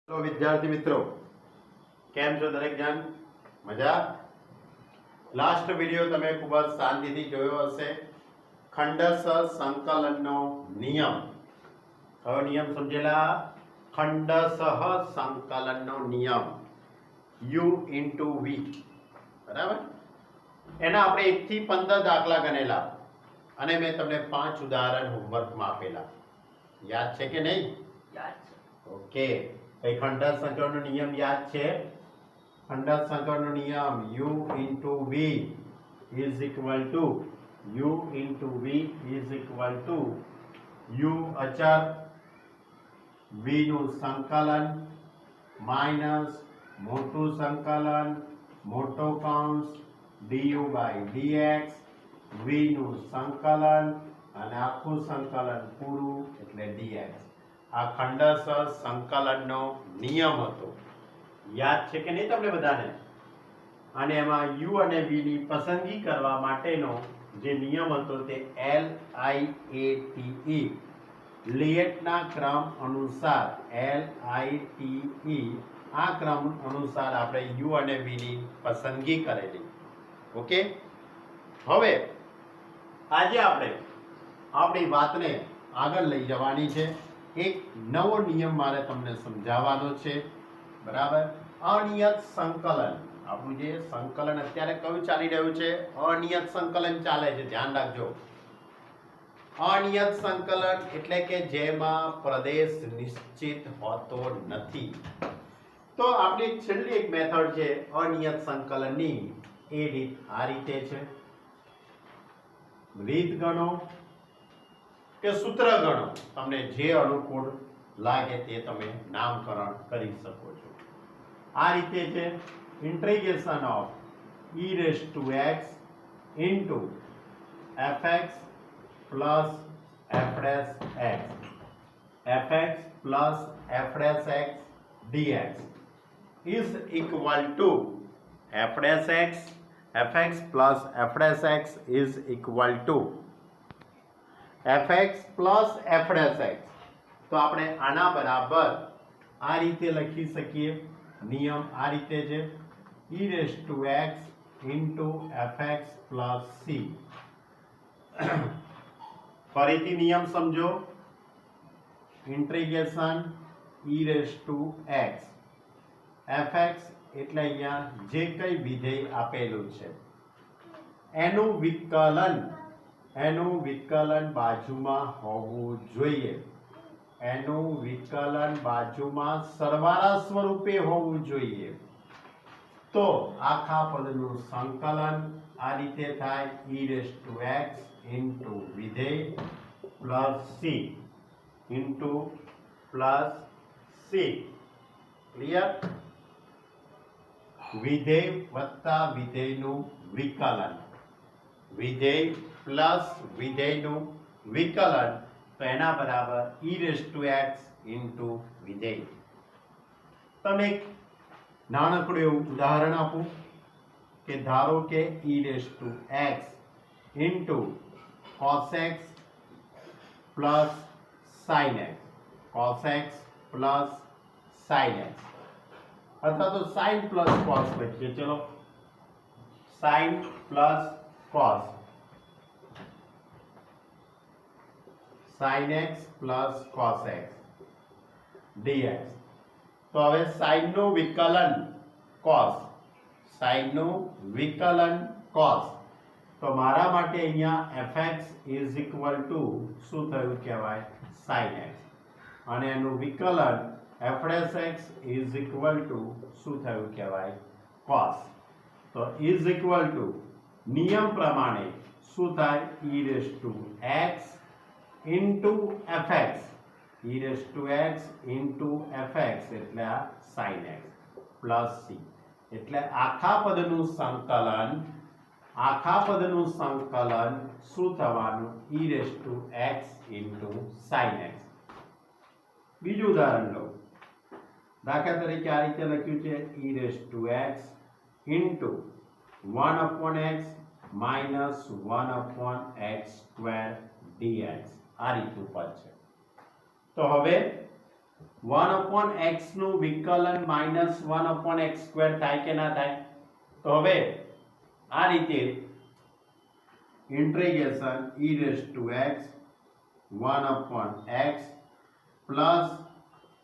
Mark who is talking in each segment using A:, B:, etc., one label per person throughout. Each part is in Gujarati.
A: हेलो विद्यार्थी मित्रों, केम छो दरेक जन? मजा? लास्ट विडियो तमे खूब ज शांतिथी जोयो हशे। खंडशः संकलननो नियम। कयो नियम समझेला? खंडशः संकलननो नियम u into v, बराबर? एना आपणे 1 થી 15 दाखला गणेला અને મેં તમને 5 ઉદાહરણ હોમવર્કમાં આપેલા. યાદ છે કે નહીં?
B: યાદ છે.
A: ઓકે. खंडश संकलन नियम याद है? खंडश संकलन नियम u into v is equal to u into v is equal to u अचर v નું સંકલન માઈનસ મોટું સંકલન મોટો કૌંસ du by dx v નું સંકલન અને આખું સંકલન પૂરું એટલે dx. आ खंडश संकलनનો નિયમ હતો. યાદ છે કે નહીં તમને બધાને? અને એમાં u અને v ની પસંદગી કરવા માટેનો જે નિયમ હતો તે LIATE લિએટના ક્રમ અનુસાર LITE આ ક્રમ અનુસાર આપણે u અને v ની પસંદગી કરેલી. ઓકે. હવે આજે આપણે આપણી વાતને આગળ લઈ જવાની છે. एक नवो नियम मारे तमने समझावानो छे, बराबर? अनियत संकलन. आपनु जे संकलन अत्यारे कયું ચાલી રહ્યું છે? અનિયત સંકલન ચાલે છે. ધ્યાન રાખજો. અનિયત સંકલન એટલે કે જેમાં પ્રદેશ નિશ્ચિત હોતો નથી. તો આપણી છેલ્લી એક મેથડ છે અનિયત સંકલનની. એ રીત આ રીતે છે. રીત ગણો કે सूत्र गणो, तमने जे अनुकूल लागे ते तमे नामकरण करी सको छो. आ रीते छे integration of e raised to x into fx plus f dash x fx plus f dash x dx is equal to f dash x fx plus f dash x is equal to fx plus f dash x. तो આપણે આના બરાબર આ રીતે લખી શકીએ. નિયમ આ રીતે છે e raised to x into fx plus c. ફરીથી નિયમ સમજો. Integration e raised to x fx એટલે અહીંયા જે કંઈ વિધેય આપેલું છે એનું વિકલન બાજુમાં હોવું જોઈએ. એનું વિકલન બાજુમાં સરવાળા સ્વરૂપે હોવું જોઈએ. તો આખા પદનું સંકલન આ રીતે થાય e raised to x into વિધેય plus c into plus c. Clear? વિધેય વત્તા વિધેયનું વિકલન, વિધેય प्लस विधेयनु विकलन, तो एना बराबर e raised to x into विधेय. तमे एक नानकड़ुं एवुं उदाहरण आपो के धारो के e raised to x into cos x plus sin x, cos x plus sin x, अथवा तो sin plus cos लिखिए. चलो sin plus cos, sin x plus cos x dx. तो હવે sin નું વિકલન cos, sin નું વિકલન cos. તો મારા માટે અહીંયા fx is equal to શું થયું કહેવાય? sin x. અને એનું વિકલન f dash x is equal to શું થયું કહેવાય? cos. તો is equal to નિયમ પ્રમાણે શું થાય? e raised to x into fx, e raised to x into fx એટલે આ sin x plus c. એટલે આખા પદનું સંકલન શું થવાનું? e raised to x into sin x. બીજું ઉદાહરણ લો. દાખલા તરીકે આ રીતે લખ્યું છે e raised to x into 1 upon x minus 1 upon x square dx. આ રીતનું પદ છે. તો હવે 1/x નું વિકલન -1/x² થાય કે ના થાય? તો હવે આ રીતે integration e⁻x 1/x plus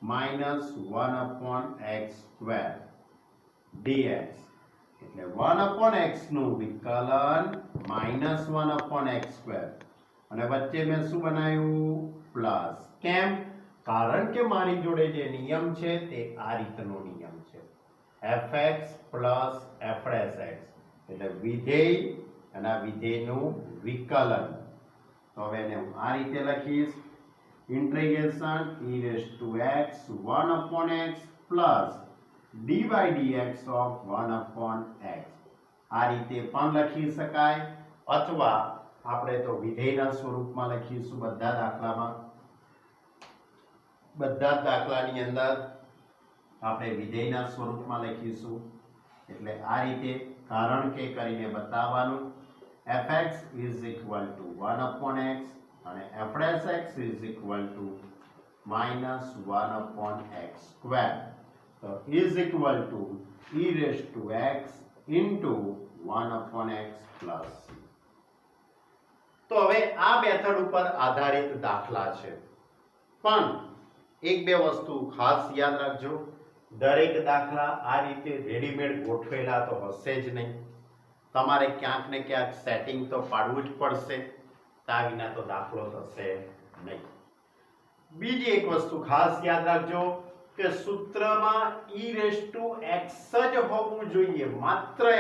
A: -1/x² dx એટલે 1/x નું વિકલન -1/x² અને વચ્ચે મેં શું બનાવ્યું? પ્લસ. કેમ? કારણ કે મારી જોડે જે નિયમ છે તે આ રીતનો નિયમ છે, fx પ્લસ f' એટલે વિધેય અને આ વિધેયનું વિકલન. તો હવે એને હું આ રીતે લખીશ, integration e⁻x 1/x plus dy/dx of 1/x. આ રીતે પણ લખી શકાય, અથવા આપણે તો વિધેયના સ્વરૂપમાં લખીશું બધા દાખલામાં. બધા જ દાખલાની અંદર આપણે વિધેયના સ્વરૂપમાં લખીશું. એટલે આ રીતે કારણ કે કરીને બતાવવાનું, fx is equal to 1/x અને f'(x) is equal to -1/x². તો is equal to e⁻x into 1/x plus c. તો હવે આ મેથડ ઉપર આધારિત દાખલા છે, પણ એક બે વસ્તુ ખાસ યાદ રાખજો, દરેક દાખલા આ રીતે રેડીમેડ ગોઠવેલા તો હશે જ નહીં. તમારે ક્યાંક ને ક્યાંક સેટિંગ તો પાડવું જ પડશે, ત્યાં વિના તો દાખલો થશે નહીં. બીજી એક વસ્તુ ખાસ યાદ રાખજો કે સૂત્રમાં e⁻x જ હોવું જોઈએ, માત્ર x.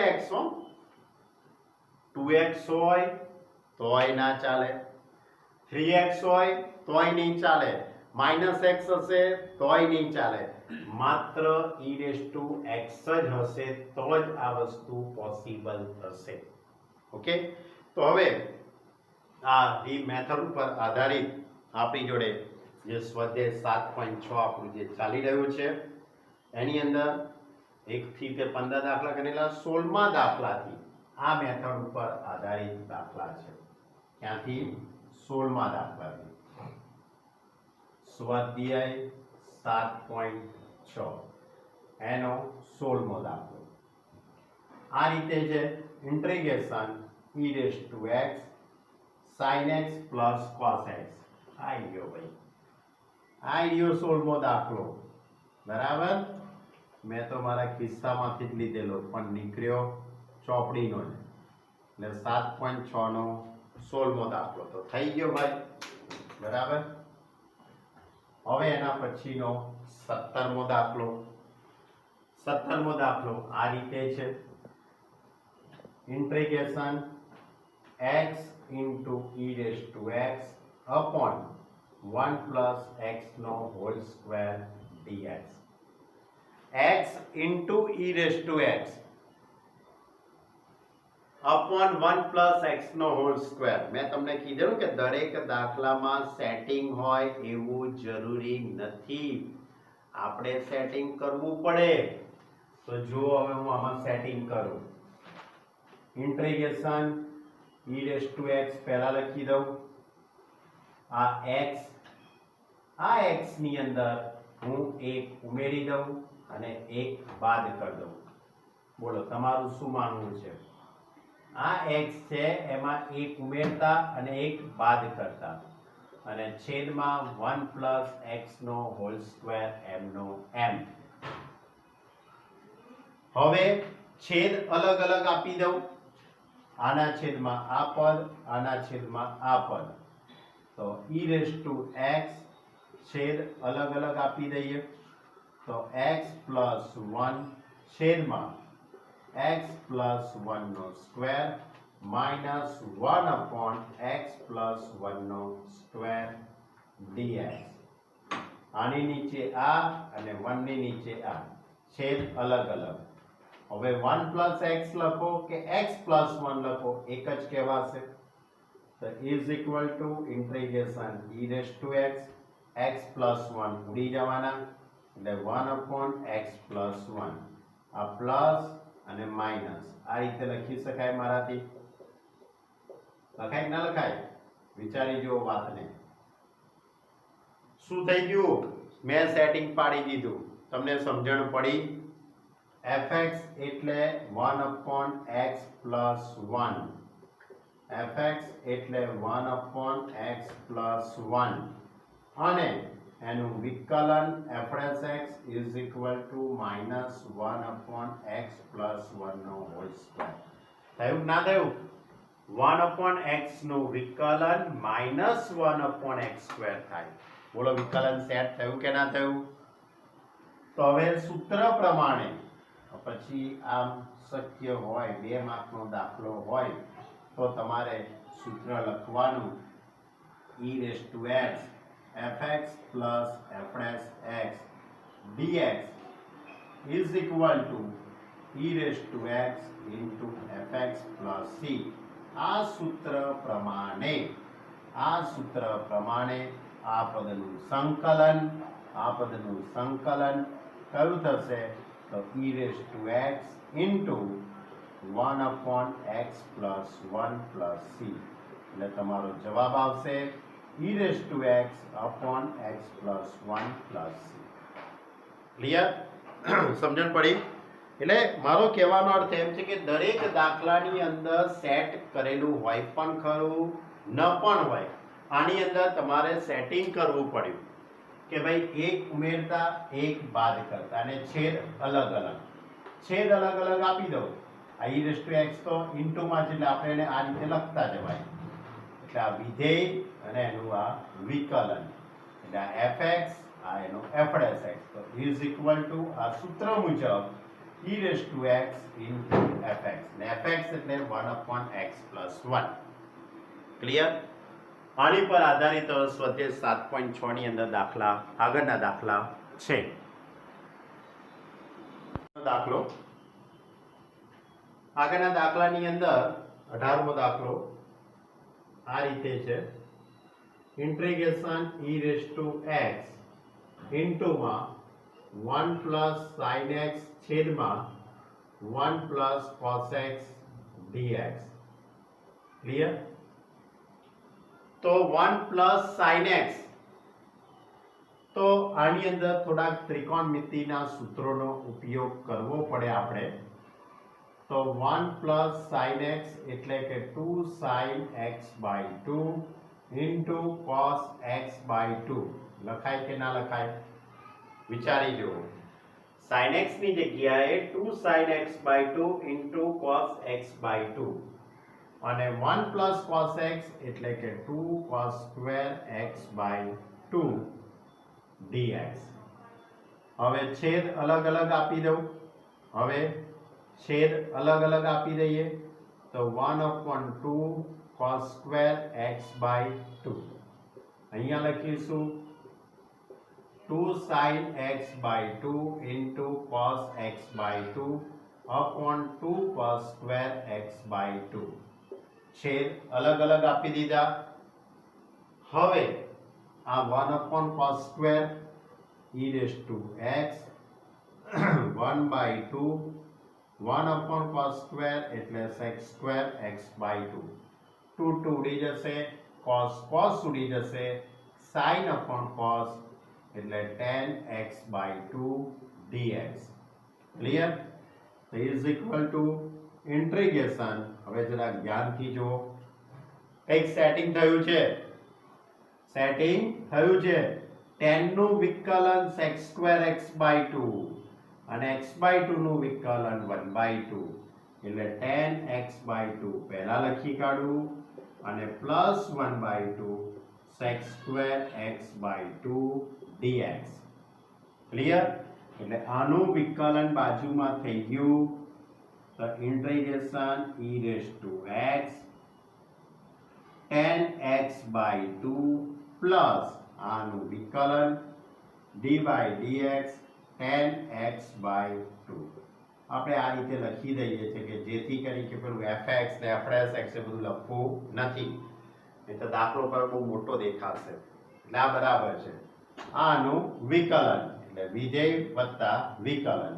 A: 2x હોય તોય ના ચાલે, 3x હોય તોય નહીં ચાલે, -x હશે તોય નહીં ચાલે, માત્ર e⁻x જ હશે તો જ આ વસ્તુ પોસિબલ થશે. ઓકે, તો હવે આ મેથડ ઉપર આધારિત આપણી જોડે જે સ્વાધ્યાય 7.6 આપણું જે ચાલી રહ્યું છે એની અંદર 1 થી 15 દાખલા ગણેલા, 16મા દાખલાથી આ મેથડ ઉપર આધારિત દાખલા છે. ક્યાંથી? 16મા દાખલાથી. સ્વાધ્યાય 7.6 એનો 16મો દાખલો. આ રીતે છે, integration e⁻x sin x plus cos x. આઈ ગયો ભાઈ, આઈ ગયો 16મો દાખલો. બરાબર, મેં તો મારા ખિસ્સામાંથી જ લીધેલો પણ નીકળ્યો ચોપડીનો જ. એટલે 7.6 નો 16મો દાખલો તો થઈ ગયો ભાઈ. બરાબર, હવે એના પછીનો 17મો દાખલો. 17મો દાખલો આ રીતે છે, integration x into e⁻x upon 1 plus x નો whole square dx. x into e⁻x upon 1 plus x નો હોલ સ્ક્વેર. મેં તમને કીધું કે દરેક દાખલામાં સેટિંગ હોય એવું જરૂરી નથી, આપણે સેટિંગ કરવું પડે. તો જો હવે હું આમાં સેટિંગ કરું, ઇન્ટિગ્રેશન e⁻x પહેલા લખી દઉં, આ x ની અંદર હું એક ઉમેરી દઉં અને એક બાદ કરી દઉં. બોલો તમારું શું માનવું છે? આ x છે એમાં એક ઉમેરતા અને એક બાદ કરતા, અને છેદમાં 1 plus x નો હોલ સ્ક્વેર m નો m. હવે છેદ અલગ અલગ આપી દઉં, આના છેદમાં આ પદ, આના છેદમાં આ પદ. તો e⁻x છેદ અલગ અલગ આપી દઈએ, તો x plus 1 છેદમાં x plus 1 નો સ્ક્વેર minus 1/x plus 1 નો સ્ક્વેર dx. આની નીચે આ અને 1 ની નીચે આ, છેદ અલગ અલગ. હવે 1 plus x લખો કે x plus 1 લખો, એક જ કહેવાશે. તો is equal to integration e⁻x x plus 1 ઉડી જવાના, એટલે 1/x plus 1. આ પ્લસ અને માઇનસ આ રીતે લખી શકાય મારાથી. લખાય ના લખાય? વિચારી જુઓ વાતને. શું થઈ ગયું? મેં સેટિંગ પાડી દીધું, તમને સમજણ પડી? fx એટલે 1/x પ્લસ 1, fx એટલે 1/x પ્લસ 1 અને એનું વિકલન f'(x) is equal to -1/x plus 1 નો હોલ સ્ક્વેર. થયું ના થયું? 1/x નું વિકલન -1/x સ્ક્વેર થાય. બોલો વિકલન સેટ થયું કે ના થયું? તો હવે સૂત્ર પ્રમાણે પછી આમ શક્ય હોય 2 માર્કનો દાખલો હોય તો તમારે સૂત્ર લખવાનું e⁻x fx plus f'(x) dx is equal to e⁻x into fx plus c. આ સૂત્ર પ્રમાણે આ પદનું સંકલન કયું થશે? તો e⁻x into 1/x plus 1 plus c. એટલે તમારો જવાબ આવશે e⁻x upon x plus 1 plus c. Clear? સમજણ પડી? એટલે મારો કહેવાનો અર્થ એમ છે કે દરેક દાખલાની અંદર સેટ કરેલું હોય પણ ખરું, ન પણ હોય. આની અંદર તમારે સેટિંગ કરવું પડ્યું કે ભાઈ એક ઉમેરતા એક બાદ કરતા અને છેદ અલગ અલગ આપી દો. આ e⁻x તો ઇન્ટુમાં છે એટલે આપણે એને આ રીતે લખતા જવાય. એટલે આ વિધેય અને એનું આ વિકલન, એટલે આ fx આ એનો f'(x) તો ઇઝ ઇક્વલ ટુ આ સૂત્ર મુજબ e⁻x into fx ને fx એટલે 1/x plus 1. ક્લિયર? આની પર આધારિત સ્વાધ્યાય 7.6 ની અંદર આગળના દાખલા છે. આગળના દાખલાની અંદર 18મો દાખલો આ રીતે છે. Integration e⁻x ઇન્ટુમાં 1 plus sin x છેદમાં 1 plus cos x dx. Clear? તો 1 plus sin x, તો આની અંદર થોડાક ત્રિકોણમિતિના સૂત્રોનો ઉપયોગ કરવો પડે આપણે. તો 1 plus sin x એટલે કે 2 sin x by 2 into cos x by 2 લખાય કે ના લખાય? વિચારી જુઓ. sin x ની જગ્યાએ 2 sin x by 2 into cos x by 2 અને 1 plus cos x એટલે કે 2 cos square x by 2 dx. હવે છેદ અલગ આપી દઉં. તો 1/2 cos square x by 2 અહીંયા લખીશું 2 sin x by 2 into cos x by 2 upon 2 cos square x by 2. છેદ અલગ આપી દીધા. હવે આ 1 cos square e⁻x 1/2 1 cos square એટલે sec square x by 2 2 ઉડી જશે, cos ઉડી જશે, sin cos એટલે tan x by 2 dx. Clear? તો ઇઝ ઇક્વલ ટુ ઇન્ટિગ્રેશન. હવે જરા ધ્યાનથી જુઓ. કંઈક સેટિંગ થયું છે. tan નું વિકલન sec square x by 2 અને x by 2 નું વિકલન 1/2 એટલે tan x by 2 પહેલા લખી કાઢું અને plus 1/2 sec square x by 2 dx. Clear? એટલે આનું વિકલન બાજુમાં થઈ ગયું. તો integration e⁻x tan x by 2 plus આનું વિકલન d/dx tan x by 2. આપણે આ રીતે લખી દઈએ છીએ કે જેથી કરી કે પેલું fx ને f'(x) એ બધું લખવું નથી, નહીં તો દાખલો પર બહુ મોટો દેખાશે. એટલે આ બરાબર છે. આનું વિકલન એટલે વિધેય વત્તા વિકલન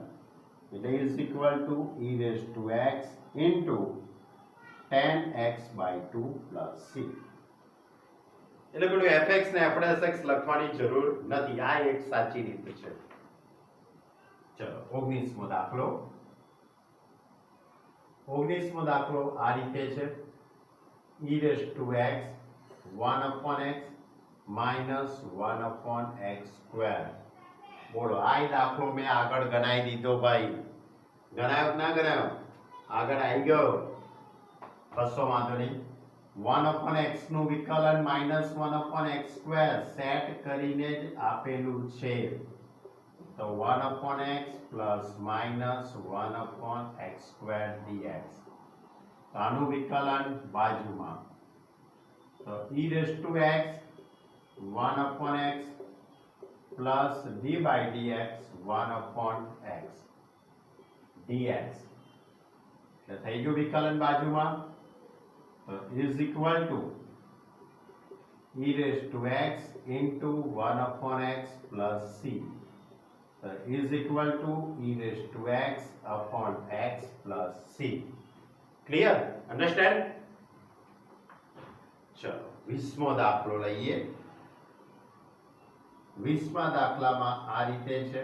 A: એટલે is equal two e⁻x into tan x by 2 plus c. એટલે પેલું fx ને fx લખવાની જરૂર નથી. આ એક સાચી રીત છે. ચલો 19મો દાખલો. 19મો દાખલો આ રીતે છે. e raised to x 1 upon x minus 1 upon x square. બોલો આ દાખલો મેં આગળ ગણાઈ દીધો ભાઈ. ગણાયો કે ના ગણાયો? આગળ આવી ગયો. કશો વાંધો નહીં. 1 upon x નું વિકલન minus 1 upon x square set કરીને જ આપેલું છે. તો 1 upon x plus minus 1 upon x square dx. તો આનું વિકલન બાજુમાં. તો e raised to x 1 upon x plus d by dx 1 upon x dx. એટલે થઈ ગયું વિકલન બાજુમાં. તો is equal to e raised to x into 1 upon x plus c. So is equal to e raised to x upon x plus c. Clear? Understand? ચલો 20મો દાખલો લઈએ. 20મા દાખલામાં આ રીતે છે.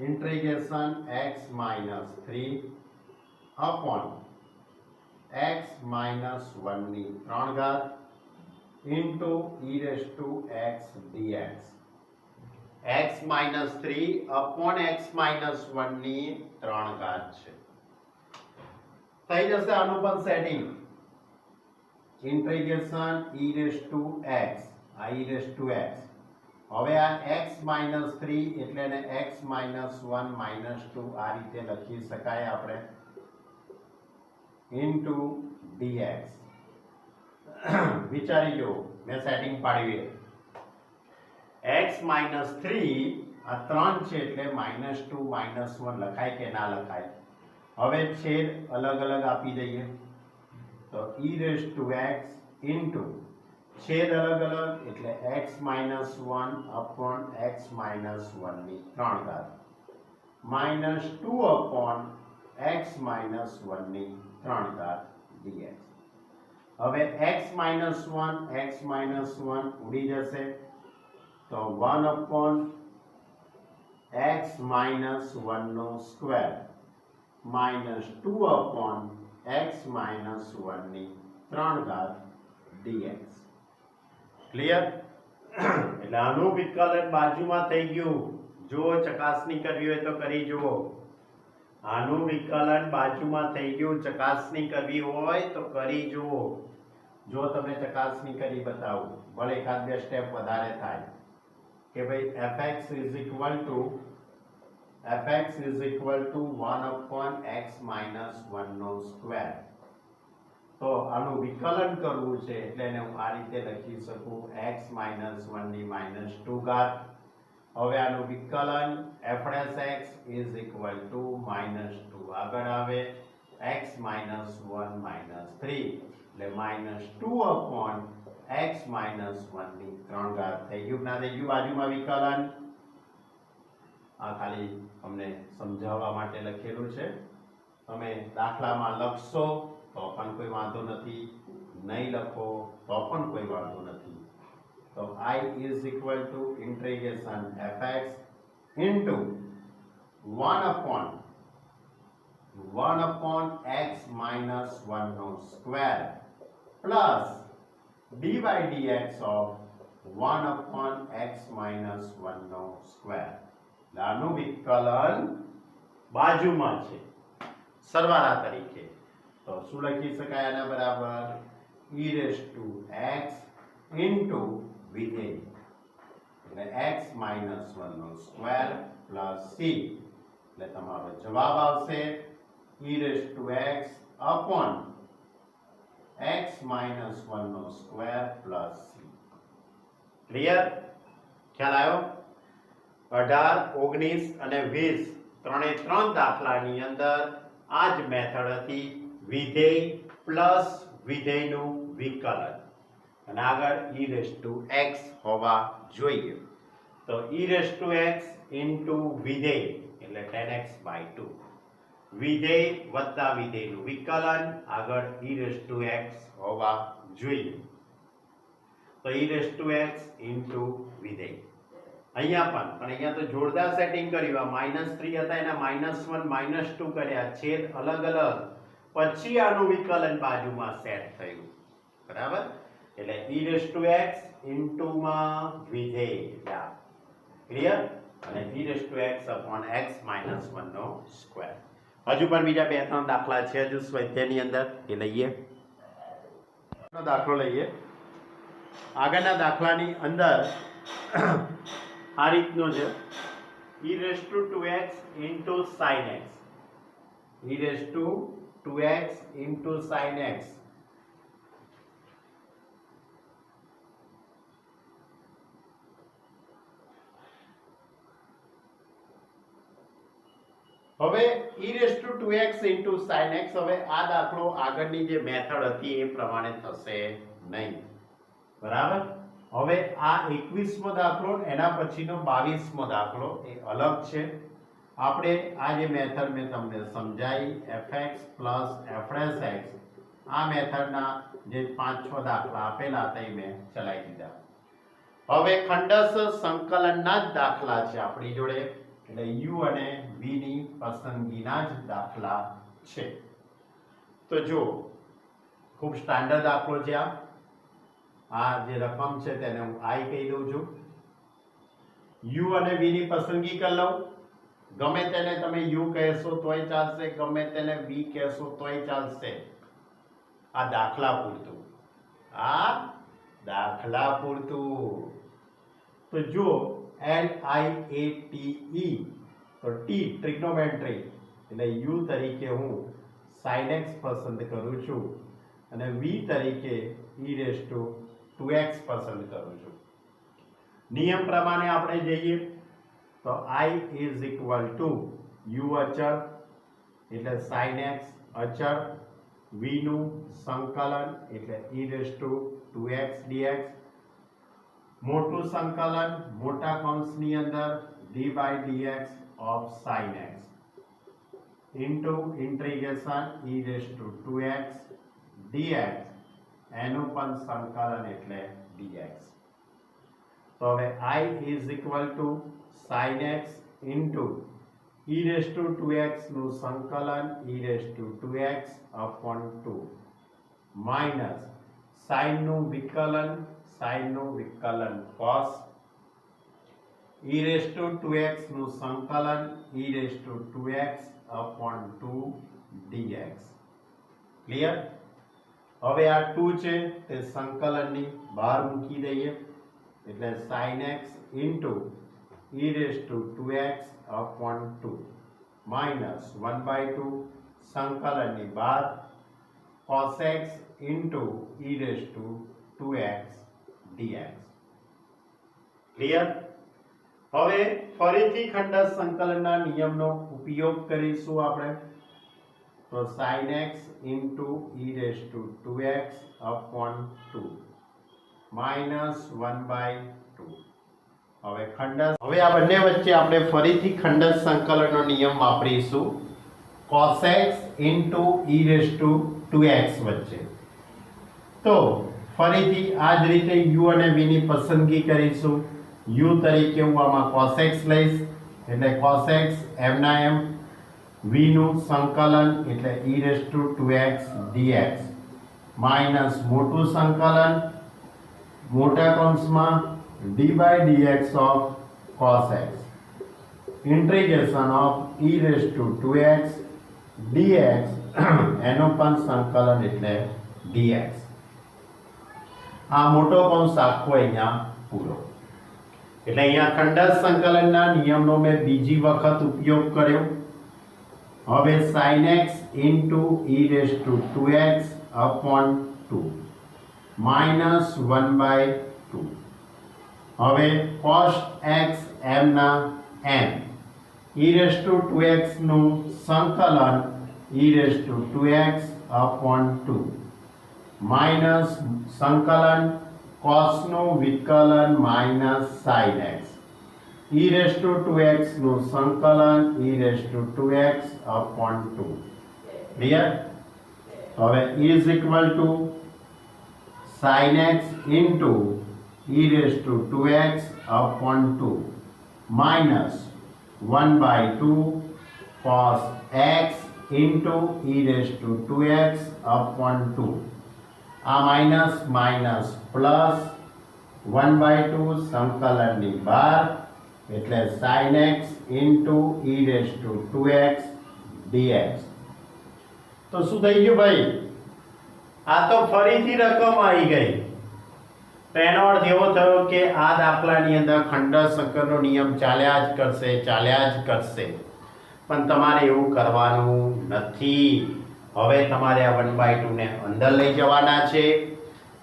A: Integration x minus 3 upon x minus 1 ની 3 ઘાત into e raised to x dx. x minus 3 upon x minus 1 ની 3 ઘાત છે. થઈ જશે આનું પણ setting. Integration e raised to x આ e raised to x. હવે આ x minus 3 એટલે ને x minus 1 minus 2 આ રીતે લખી શકાય આપણે into dx. વિચારી જો મેં સેટિંગ પાડ્યું. x minus 3 આ 3 છે એટલે -2 -1 લખાય કે ના લખાય? હવે છેદ અલગ અલગ આપી દઈએ. તો e raised to x into છેદ અલગ અલગ એટલે x minus 1 upon x minus 1 ની 3 ઘાત -2 upon x minus 1 ની 3 ઘાત dx. હવે x minus 1 ઉડી જશે. તો 1 upon x minus 1 નો સ્ક્વેર -2 upon x minus 1 ની 3 ઘાત dx. ક્લિયર? એટલે આનું વિકલન બાજુમાં થઈ ગયું. જો ચકાસણી કરવી હોય તો કરી જુઓ. આનું વિકલન બાજુમાં થઈ ગયું. ચકાસણી કરવી હોય તો કરી જુઓ. જો તમે ચકાસણી કરી બતાવું ભલે એકાદ બે સ્ટેપ વધારે થાય કે ભાઈ fx is equal to 1 upon x minus 1 નો સ્ક્વેર. તો આનું વિકલન કરવું છે એટલે એને હું આ રીતે લખી શકું x minus 1 ની -2 ઘાત. હવે આનું વિકલન f' is equal to -2 આગળ આવે x minus 1 -3 એટલે -2 upon x minus 1 ની 3 ઘાત. થઈ ગયું ના થઈ ગયું બાજુમાં વિકલન? આ ખાલી તમને સમજાવવા માટે લખેલું છે. તમે દાખલામાં લખશો તો પણ કોઈ વાંધો નથી, નહીં લખો તો પણ કોઈ વાંધો નથી. તો I is equal to integration fx into 1 upon x minus 1 નો square plus d by dx of 1 upon x minus 1 નો સ્ક્વેર. આનું વિકલન બાજુમાં છે સરવાળા તરીકે. તો શું લખી શકાય આના બરાબર? e raised to x into વિધેય એટલે x minus 1 નો સ્ક્વેર plus c. એટલે તમારો જવાબ આવશે e raised to x upon x minus 1 નો સ્ક્વેર plus c. ક્લિયર? ખ્યાલ આવ્યો? 18, 19 અને 20 ત્રણે ત્રણ દાખલાની અંદર આ જ મેથડ હતી. વિધેય પ્લસ વિધેયનું વિકલન અને આગળ e raised to x હોવા જોઈએ. તો e raised to x into વિધેય એટલે 10x/2. વિધેય વત્તા વિધેયનું વિકલન આગળ e raised to x હોવા જોઈએ. તો e raise to x into વિધેય. અહીંયા પણ અહીંયા તો જોરદાર સેટિંગ કર્યું. આ -3 હતા એના -1 -2 કર્યા, છેદ અલગ અલગ, પછી આનું વિકલન બાજુમાં સેટ થયું. બરાબર? એટલે e raise to x into માં વિધેય. ક્લિયર? અને e raise to x upon x -1 નો સ્ક્વેર. હજુ પણ બીજા 2-3 દાખલા છે હજુ સ્વાધ્યાયની અંદર, એ લઈએ. દાખલો લઈએ. આગળના દાખલાની અંદર આ રીતનો છે, e raise to 2x into sin x. e raise to 2x into sin x. હવે e raise to 2x into sin x, હવે આ દાખલો આગળની જે મેથડ હતી એ પ્રમાણે થશે નહીં. બરાબર? હવે આ 21મો દાખલો, એના પછીનો 22મો દાખલો એ અલગ છે. આપણે આ જે મેથડ મેં તમને સમજાવી fx પ્લસ f'(x), આ મેથડના જે 5-6 દાખલા આપેલા હતા એ મેં ચલાવી દીધા. હવે ખંડસ સંકલનના જ દાખલા છે આપણી જોડે, એટલે u અને v ની પસંદગીના જ દાખલા છે. તો જો ખૂબ સ્ટાન્ડર્ડ દાખલો છે આ જે રકમ છે તેને હું i કહી દઉં છું. u અને v ની પસંદગી કરી લઉં. ગમે તેને તમે u કહેશો તોય ચાલશે, ગમે તેને v કહેશો તોય ચાલશે. આ દાખલા પૂરતું, આ દાખલા પૂરતું. તો જો LIATE, તો t ટ્રિગ્નોમેટ્રી, એટલે u તરીકે હું sin x પસંદ કરું છું અને v તરીકે e રેસ ટુ 2x પસંદ કરું છું. નિયમ પ્રમાણે આપણે જઈએ તો i is equal two u અચળ એટલે sin x અચળ, v નું સંકલન એટલે e raise to 2x dx, મોટું સંકલન મોટા કૌંસની અંદર d/dx of sin x into integration e raise to 2x dx, એનું પણ સંકલન એટલે dx. તો હવે i is equal to sin x into e raise to 2x નું સંકલન e raise to 2x upon 2 minus sin નું વિકલન cos e raise to 2x નું સંકલન e raise to 2x upon 2 dx. Clear? હવે આ 2 છે તે સંકલનની બહાર મૂકી દઈએ, એટલે sin x into e raise to 2x upon 2 minus 1/2 સંકલનની બહાર cos x into e raise to 2x dx. Clear? હવે ફરીથી ખંડસ સંકલનના નિયમનો ઉપયોગ કરીશું આપણે. તો sin x into e raise to 2x upon 2 minus 1/2. હવે આ બંને વચ્ચે આપણે ફરીથી ખંડસ સંકલનનો નિયમ વાપરીશું cos x into e raise to 2x વચ્ચે. તો ફરીથી આ જ રીતે u અને v ની પસંદગી કરીશું. u તરીકે હું આમાં cos x લઈશ એટલે cos x m ના m, v નું સંકલન એટલે e raise to 2x dx minus મોટું સંકલન મોટા કૌંસમાં d/dx of cos x integration of e raise to 2x dx, એનું પણ સંકલન એટલે dx. આ મોટો કૌંસ આખો અહીંયા પૂરો. એટલે અહીંયા ખંડસ સંકલનના નિયમનો મેં બીજી વખત ઉપયોગ કર્યો. હવે sin x into e raise to 2x upon 2 minus 1/2. હવે cos x m ના m, e raise to 2x નું સંકલન e raise to 2x upon 2 minus સંકલન cos નું વિકલન minus sin x, e raise to 2x નું સંકલન e raise to 2x upon 2. Clear? હવે is equal to sin x into e raised to 2x upon 2 minus 1 by 2 cos x into e raised to 2x upon 2. આ માઇનસ માઇનસ પ્લસ 1 by 2 સંકલનની બહાર એટલે sin x into e raised to 2x dx. તો શું થઈ ગયું ભાઈ? આ તો ફરીથી રકમ આવી ગઈ. તો એનો અર્થ એવો થયો કે આ દાખલાની અંદર ખંડસંકરનો નિયમ ચાલ્યા જ કરશે. પણ તમારે એવું કરવાનું નથી. હવે તમારે આ 1/2 ને અંદર લઈ જવાના છે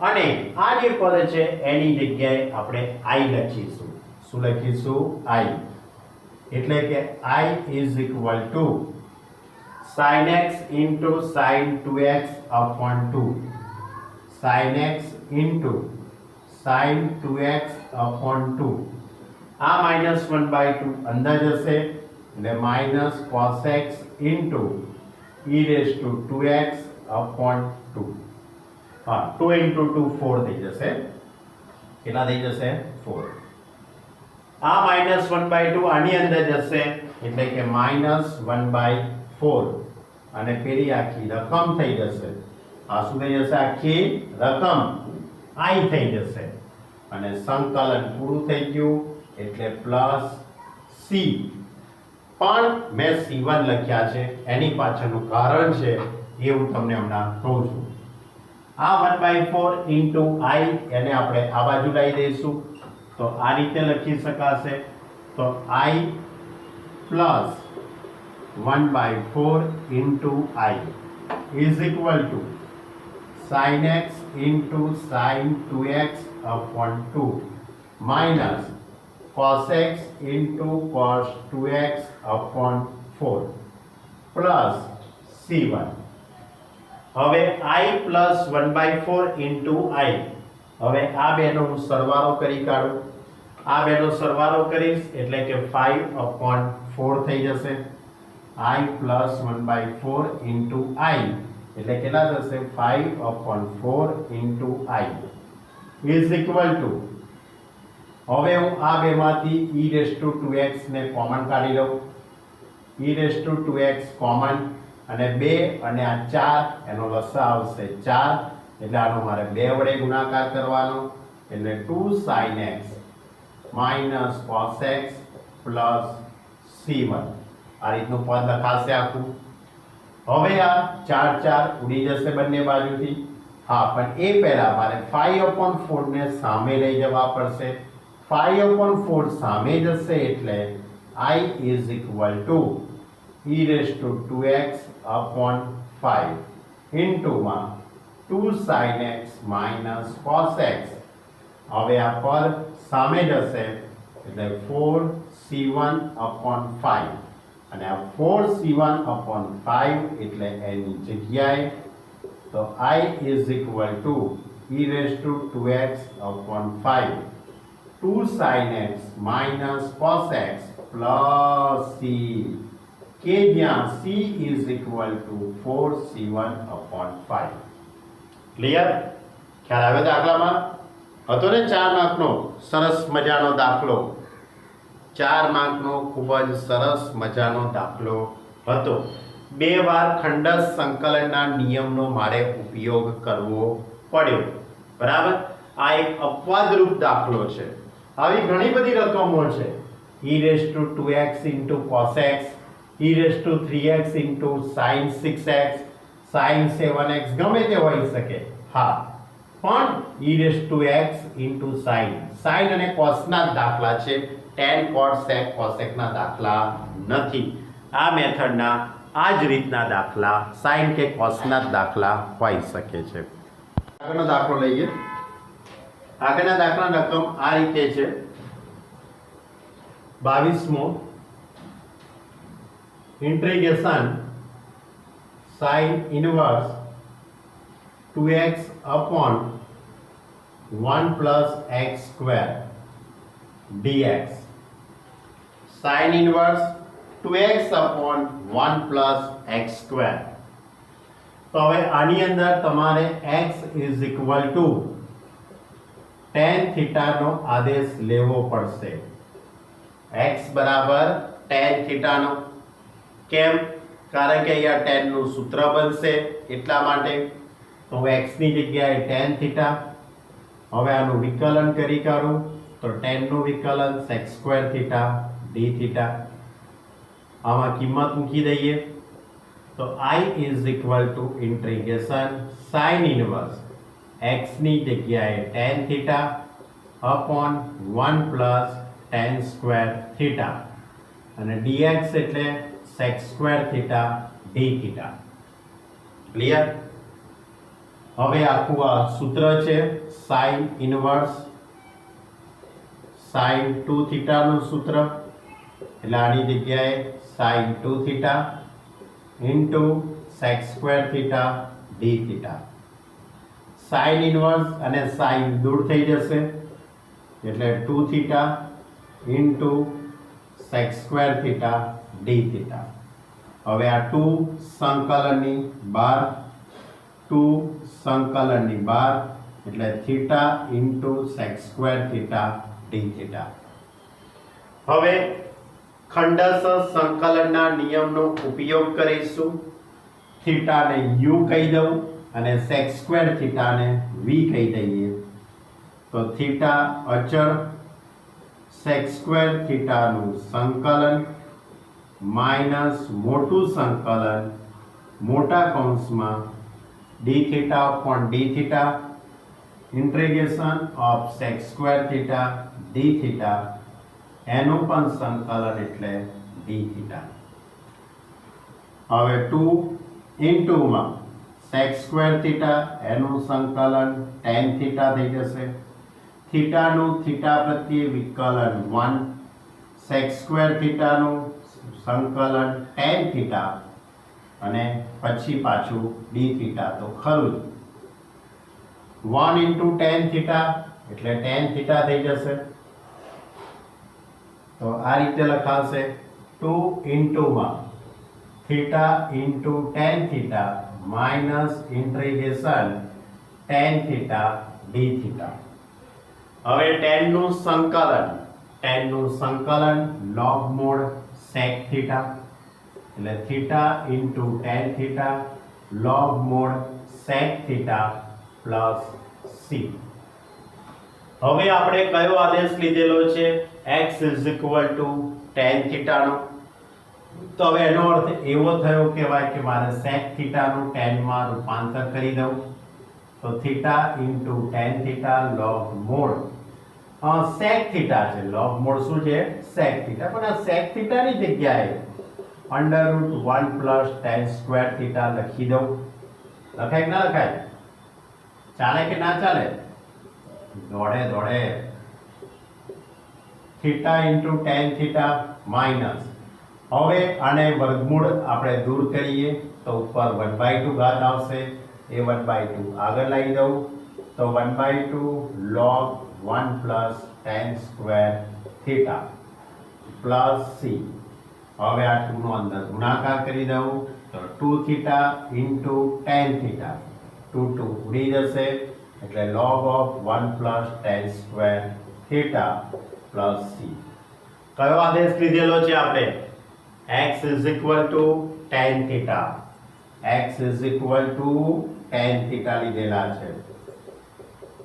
A: અને આ જે પદ છે એની જગ્યાએ આપણે i લખીશું. શું લખીશું? i. એટલે કે i is equal to sin x into sin 2x upon 2. sin x into sin 2x upon 2. આ -1/2 અંદર જશે એટલે minus cos x into e raised to 2x upon 2. હા, 2 into 2 4 થઈ જશે. કેટલા થઈ જશે? 4. આ -1/2 આની અંદર જશે એટલે કે -1/4 અને પેલી આખી રકમ થઈ જશે. આ શું થઈ જશે? આખી રકમ i થઈ જશે અને સંકલન પૂરું થઈ ગયું એટલે પ્લસ c. પણ મેં c1 લખ્યા છે એની પાછળનું કારણ છે એ હું તમને હમણાં કહું છું. આ 1/4 into i એને આપણે આ બાજુ લાવી દઈશું તો આ રીતે લખી શકાશે. તો i plus 1/4 into i is equal to sin x into sin 2x upon 2 minus cos x into cos 2x upon 4 plus c1. હવે i plus 1/4 into i. હવે આ બેનો હું સરવાળો કરી કાઢું. આ બેનો સરવાળો કરીશ એટલે કે 5/4 થઈ જશે. i plus 1/4 into i એટલે કેટલા થશે? 5/4 into i is equal to. હવે હું આ બેમાંથી e raised to 2x ને કોમન કાઢી લઉં. e raised to 2x common અને 2 અને આ 4 એનો લસા આવશે 4 એટલે આનો મારે 2 વડે ગુણાકાર કરવાનો એટલે 2 sin x minus cos x plus c1. આ રીતનું પદ લખાશે આખું. હવે આ 4 ઉડી જશે બંને બાજુથી. હા, પણ એ પહેલા મારે 5/4 ને સામે લઈ જવા પડશે. 5/4 સામે જશે એટલે i is equal to e raised to 2x upon 5 into 2 sin x minus cos x. હવે આ પદ સામે જશે એટલે 4c1 upon 5 અને આ 4c1 upon 5 એટલે એની જગ્યાએ તો i is equal to e raised to 2x upon 5 2 sin x minus cos x plus c કે જ્યાં c is equal to 4c1 upon 5. Clear? ખ્યાલ આવે દાખલામાં? હતો ને 4 માર્કનો સરસ મજાનો દાખલો. 4 માર્કનો ખૂબ જ સરસ મજાનો દાખલો હતો. 2 વાર ખંડસ સંકલનના નિયમનો મારે ઉપયોગ કરવો પડ્યો. બરાબર? આ એક અપવાદરૂપ દાખલો છે. આવી ઘણી બધી રકમો છે. e raised to 2x into cos x, e raised to 3x into sin 6x, sin 7x ગમે તે હોઈ શકે. હા, પણ e raised to x into sin અને cos ના દાખલા છે. tan cos sec cosec ના દાખલા નથી. આ મેથડના આ જ રીતના દાખલા sin કે cos ના દાખલા હોઈ શકે છે. આગળનો દાખલો લઈએ. આગળના દાખલાની રકમ આ રીતે છે. 22મો integration sin inverse 2x upon 1 plus x square dx. sin inverse 2x upon 1 plus x square. તો હવે આની અંદર તમારે x is equal to tan theta નો આદેશ લેવો પડશે. x બરાબર tan થીટા નો. કેમ? કારણ કે અહીંયા tan નું સૂત્ર બનશે એટલા માટે. તો x ની જગ્યાએ tan થીટા. હવે આનું વિકલન કરી કાઢું તો tan નું વિકલન sec² થીટા d થીટા. આમાં કિંમત મૂકી દઈએ તો I is equal to integration sin inverse x ની જગ્યાએ tan theta upon 1 plus tan square theta અને dx એટલે sec² theta d theta. Clear? હવે આખું આ સૂત્ર છે sin ઇનવર્સ sin 2 થીટા નું સૂત્ર એટલે આની જગ્યાએ sin 2 theta into sec² theta d theta. sin inverse અને sin દૂર થઈ જશે એટલે 2 theta into sec² theta d theta. હવે આ 2 સંકલનની બહાર 2 સંકલનની બહાર એટલે theta into sec² theta d theta. હવે ખંડસ સંકલનના નિયમનો ઉપયોગ કરીશું. થીટાને u કહી દઉં અને sec² થીટાને v કહી દઈએ તો થીટા અચળ sec² થીટાનું સંકલન માઇનસ મોટું સંકલન મોટા કૌંસમાં d theta upon d theta integration of sec² theta d theta એનું પણ સંકલન એટલે d થીટા. હવે 2 into માં sec² થીટા એનું સંકલન tan થીટા થઈ જશે. થીટાનું થીટા પ્રત્યે વિકલન 1 sec² થીટાનું સંકલન tan થીટા અને પછી પાછું d થીટા તો ખરું જ. 1 into tan થીટા એટલે tan થીટા થઈ જશે તો આ રીતે લખાશે 2 into માં theta into tan theta minus integration tan theta d theta. હવે tan નું સંકલન log mod sec થીટા એટલે theta into tan theta log mod sec theta plus c. હવે આપણે કયો આદેશ લીધેલો છે? x is equal to tan theta નો. તો હવે એનો અર્થ એવો થયો કહેવાય કે મારે sec થીટા નું tan માં રૂપાંતર કરી દઉં તો theta into tan theta log mod sec theta છે. log mod શું છે? sec theta. પણ આ sec થીટા ની જગ્યાએ √1 plus tan² થીટા લખી દઉં. લખાય કે ના લખાય? ચાલે કે ના ચાલે? દોડે theta into tan theta minus. હવે આને વર્ગમૂળ આપણે દૂર કરીએ તો ઉપર 1/2 ઘાત આવશે. એ 1/2 આગળ લાવી દઉં તો 1/2 log 1 plus tan² theta plus c. હવે આ 2 નો અંદર ગુણાકાર કરી દઉં તો 2 થીટા into tan થીટા 2 ઉડી જશે એટલે log of 1 plus tan² theta plus c. કયો આદેશ લીધેલો છે આપણે? x is equal to tan theta. x is equal to tan theta લીધેલા છે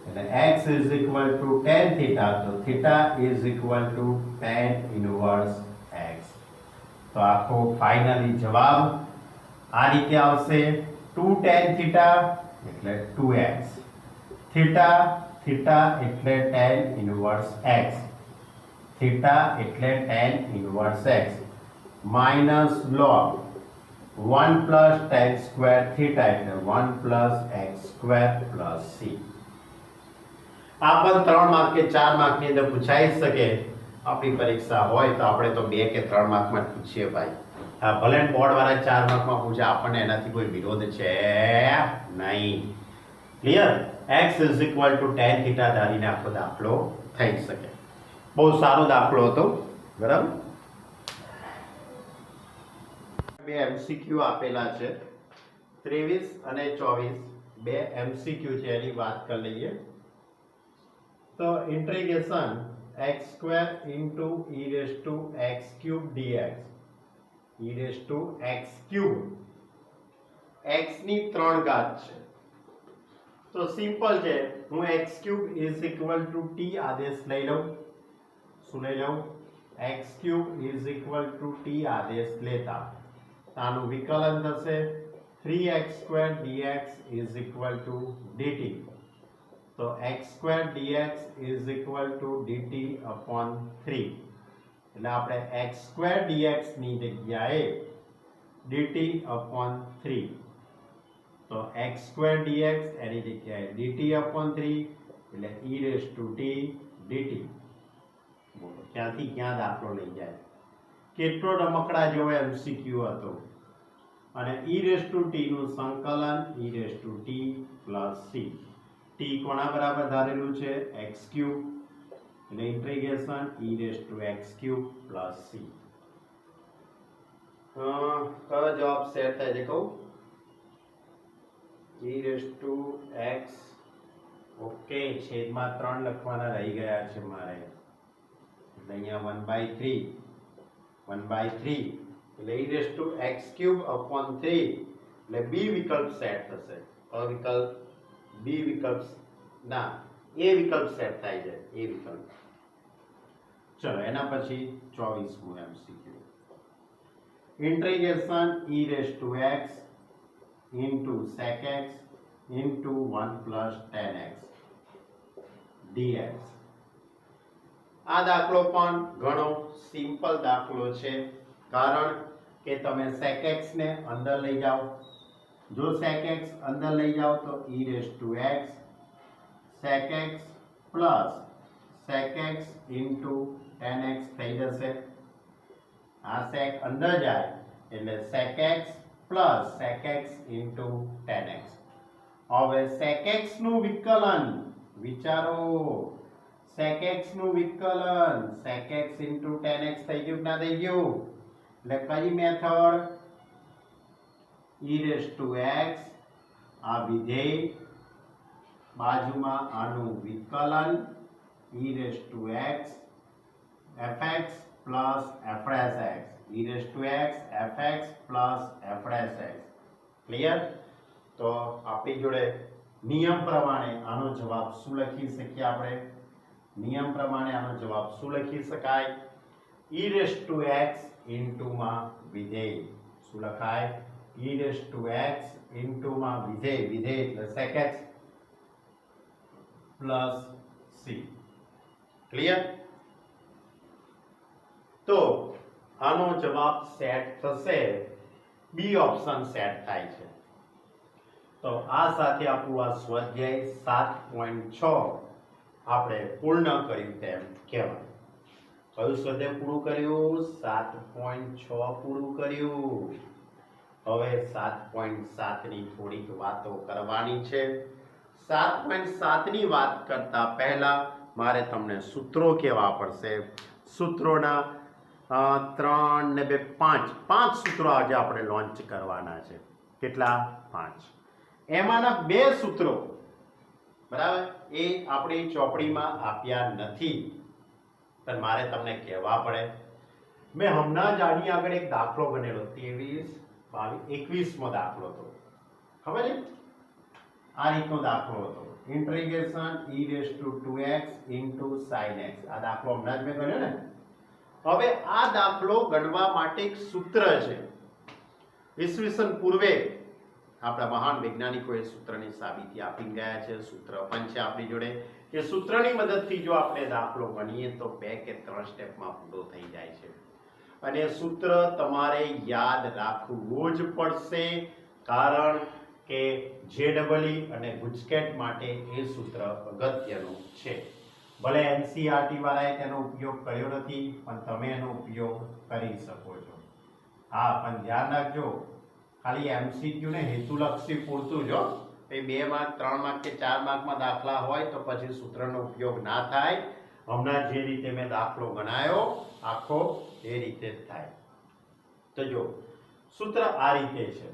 A: એટલે x is equal to tan theta તો theta is equal to tan inverse x. તો આખો ફાઇનલી જવાબ આ રીતે આવશે 2 tan થીટા એટલે 2x થીટા એટલે tan inverse x થીટા એટલે tan inverse x minus log 1 plus tan² theta એટલે 1 plus x² plus c. આ પણ 3 માર્ક કે 4 માર્ક ની અંદર પૂછાઈ શકે. આપણી પરીક્ષા હોય તો આપણે તો 2 કે 3 માર્કમાં જ પૂછીએ ભાઈ. ભલે બોર્ડ વાળા 4 માર્કમાં પૂછે આપણને એનાથી કોઈ વિરોધ છે નહીં. Clear? x is equal to tan theta ધારીને આખો દાખલો થઈ શકે. બહુ સારો દાખલો હતો. બરાબર? બે એમસીક્યુ આપેલા છે 23 અને 24 બે એમસીક્યુ છે એની વાત કરી લઈએ. તો integration x square into e raise two x cube dx, e raise two x cube, x ની 3 ઘાત છે તો સિમ્પલ છે, હું x cube is equal two t આદેશ લઈ લઉં. શું લઈ લઉં? x cube is equal two t આદેશ લેતા આનું વિકલન થશે 3x square dx is equal two dt. તો x square dx is equal two dt upon 3, એટલે આપણે x સ્ક્વેર dx ની જગ્યાએ dt અપોન 3, તો x સ્ક્વેર dx એની જગ્યાએ dt અપોન 3 એટલે e raise two t dt. બોલો ક્યાંથી ક્યાં દાખલો લઈ જાય, કેટલો રમકડા જેવો MCQ હતો. અને e રેસ ટુ t નું સંકલન e raise two t plus c, t કોના બરાબર ધારેલું છે? x ક્યુબ, એટલે integration e raise two x cube plus c. કયો જવાબ સેટ થાય છે કહું? e raise two x, okay, છેદમાં 3 લખવાના રહી ગયા છે મારે, એટલે અહીંયા 1/3 એટલે e raise two x cube upon 3 એટલે b વિકલ્પ સેટ થશે. કયો વિકલ્પ? b વિકલ્પ ના, a વિકલ્પ સેટ થાય છે, a વિકલ્પ. ચલો એના પછી 24મું MCQ, integration e raise two x into sec x into 1 plus tan x dx. આ દાખલો પણ ઘણો સિમ્પલ દાખલો છે, કારણ કે તમે sec x ને અંદર લઈ જાઓ. જો sec x અંદર લઈ જાઓ તો e raise two x sec x plus sec x into tan x થઈ જશે. આ sec અંદર જાય એટલે sec x plus sec x into tan x. હવે sec x નું વિકલન વિચારો, sec x નું વિકલન sec x into tan x થઈ ગયું કે ના થઈ ગયું? એટલે કઈ method? e raise two x, આ વિધેય, બાજુમાં આનું વિકલન e raise two x fx plus f dash x, e raise two x fx plus f dash x. Clear? તો આપણી જોડે નિયમ પ્રમાણે આનો જવાબ શું લખી શકીએ આપણે? નિયમ પ્રમાણે આનો જવાબ શું લખી શકાય? e raise two x into માં વિધેય. શું લખાય? e raise two x into માં વિધેય, વિધેય એટલે sec x plus c. Clear? તો આનો જવાબ સેટ થશે, બી ઓપ્શન સેટ થાય છે. તો આ સાથે આપણું આ સ્વાધ્યાય 7.6 આપણે પૂર્ણ કર્યું તેમ કહેવાય. કયું સ્વાધ્યાય પૂરું કર્યું? 7.6 પૂરું કર્યું. હવે 7.7 ની થોડીક વાતો કરવાની છે. 7.7 ની વાત કરતા પહેલા મારે તમને સૂત્રો કહેવા પડશે. સૂત્રોના 3 ને 2 5 સૂત્રો આજે આપણે લોન્ચ કરવાના છે. કેટલા? 5. એમાંના 2 સૂત્રો બરાબર એ આપણી ચોપડીમાં આપ્યા નથી, પણ મારે તમને કહેવા પડે. મેં હમણાં જ આની આગળ એક દાખલો બનેલો 23, 22, 21મો દાખલો હતો. ખબર છે? આ રીતનો દાખલો હતો, integration e raise to 2x into sin x. આ દાખલો હમણાં જ મેં ગણ્યો ને. હવે આ દાખલો ગણવા માટે એક સૂત્ર છે. ઈસવીસન પૂર્વે આપણા મહાન વૈજ્ઞાનિકોએ સૂત્રની સાબિતી આપી ગયા છે. સૂત્ર પણ છે આપણી જોડે. એ સૂત્રની મદદથી જો આપણે દાખલો ગણીએ તો 2 કે 3 સ્ટેપમાં પૂરો થઈ જાય છે. અને સૂત્ર તમારે યાદ રાખવું જ પડશે, કારણ કે JEE અને ગુજકેટ માટે એ સૂત્ર અગત્યનું છે. ભલે NCERT વાળાએ તેનો ઉપયોગ કર્યો નથી, પણ તમે એનો ઉપયોગ કરી શકો છો. હા, પણ ધ્યાન રાખજો, ખાલી MCQ ને હેતુલક્ષી પૂરતું જો. એ 2 માર્ક 3 માર્ક કે 4 માર્કમાં દાખલા હોય તો પછી સૂત્રનો ઉપયોગ ના થાય. હમણાં જે રીતે મેં દાખલો ગણાયો આખો એ રીતે જ થાય. તો જો સૂત્ર આ રીતે છે,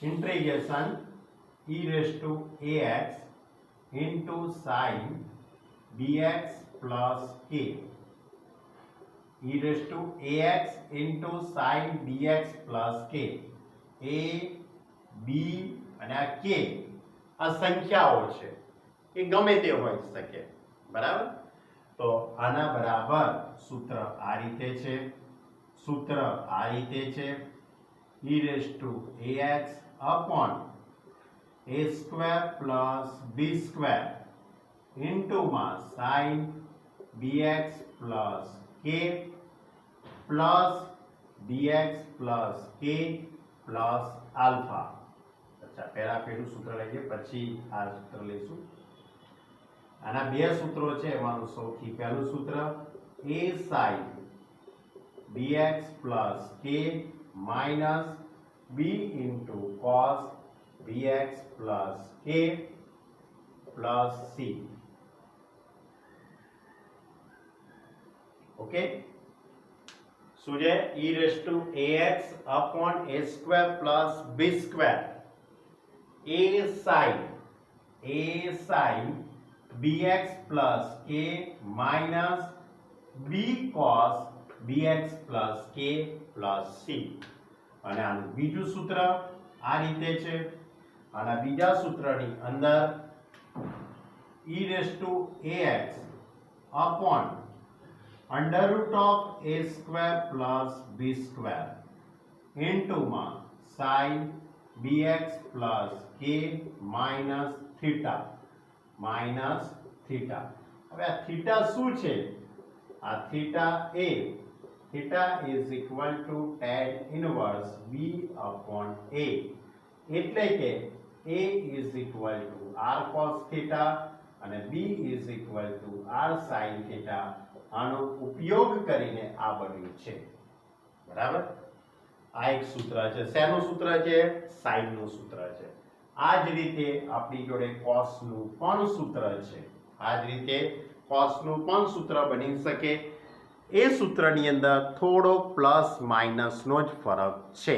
A: integration e raise two ax into sin bx plus k, e raised to ax into sin bx plus k. a b અને આ k આ સંખ્યાઓ છે, એ ગમે તે હોઈ શકે, બરાબર. તો આના બરાબર સૂત્ર આ રીતે છે, સૂત્ર આ રીતે છે, e raised to ax upon a square plus b square into માં sin bx plus k plus dx plus k plus alpha. અચ્છા, પહેલું સૂત્ર લઈએ પછી આ સૂત્ર લઈશું. આના બે સૂત્રો છે, એમાંનું સૌથી પહેલું સૂત્ર a sin bx plus k minus b into cos bx plus k plus c. Okay, so je e raised to ax upon a square plus b square, a sin bx plus k minus b cos bx plus k plus c. અને આનું બીજું સૂત્ર આ રીતે છે. આના બીજા સૂત્રની અંદર e raised to ax upon under root of a square plus b square into માં sin bx plus k minus theta. હવે આ theta શું છે? આ theta is equal to tan inverse b upon a, એટલે કે a is equal to r cos theta અને b is equal to r sin theta. આનો ઉપયોગ કરીને આ બન્યું છે, બરાબર. આ એક સૂત્ર છે. શેનું સૂત્ર છે? સાઇન નું સૂત્ર છે. આ જ રીતે આપણી જોડે cos નું પણ સૂત્ર છે. આ જ રીતે cos નું પણ સૂત્ર બની શકે. એ સૂત્રની અંદર થોડો પ્લસ માઇનસ નો જ ફરક છે.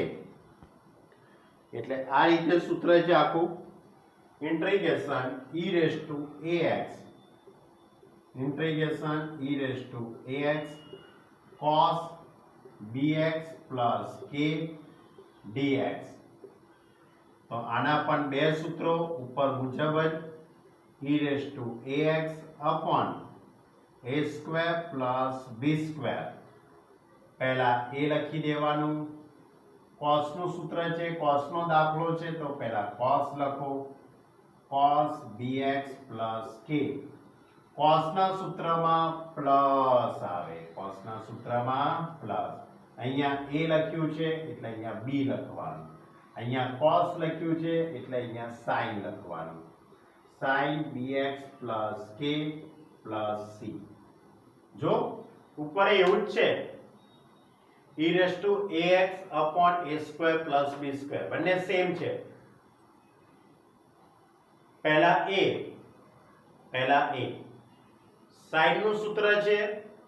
A: એટલે આ રીતે સૂત્ર છે આખું. Integration e raised to ax, integration e raised to ax cos bx plus k dx. તો આના પણ બે સૂત્રો ઉપર મુજબ જ e raised to ax upon a square plus b square. પહેલા a લખી દેવાનું. cos નું સૂત્ર છે, cos નો દાખલો છે, તો પહેલા cos લખો, cos bx plus k. cos ના સૂત્રમાં પ્લસ આવે, cos ના સૂત્રમાં પ્લસ. અહીંયા a લખ્યું છે એટલે અહીંયા b લખવાનું, અહીંયા cos લખ્યું છે એટલે અહીંયા sin લખવાનું. sin bx plus k plus c. જો ઉપર એવું જ છે, e raised to ax upon a square plus b square, બંને સેમ છે. પહેલા a sin નું સૂત્ર છે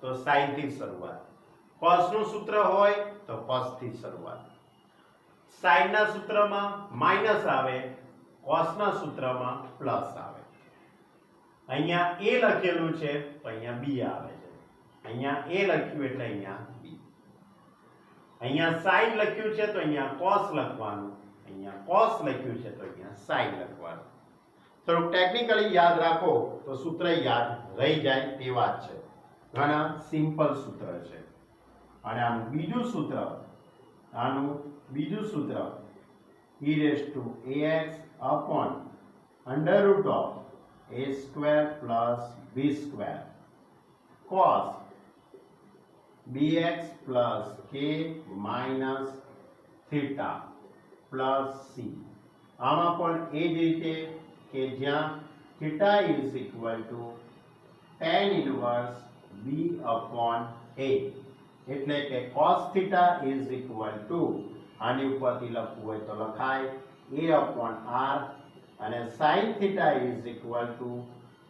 A: તો sin થી શરૂઆત, cos નું સૂત્ર હોય તો cos થી શરૂઆત. sin ના સૂત્રમાં માઈનસ આવે, cos ના સૂત્રમાં પ્લસ આવે. અહીંયા a લખેલું છે તો અહીંયા b આવે છે. અહીંયા a લખ્યું એટલે અહીંયા b. અહીંયા sin લખ્યું છે તો અહીંયા cos લખવાનું, અહીંયા cos લખ્યું છે તો અહીંયા sin લખવાનું. થોડુંક ટેકનિકલી યાદ રાખો તો સૂત્ર યાદ રહી જાય તેવા જ છે. ઘણા સિમ્પલ સૂત્ર છે. અને આનું બીજું સૂત્ર e raised to ax upon under root of a square plus b square cos bx plus k minus theta plus c. આમાં પણ એ જ રીતે કે જ્યાં theta is equal to tan inverse b upon a, એટલે કે cos theta is equal to, આની ઉપરથી લખવું હોય તો લખાય a upon r, અને sin theta is equal to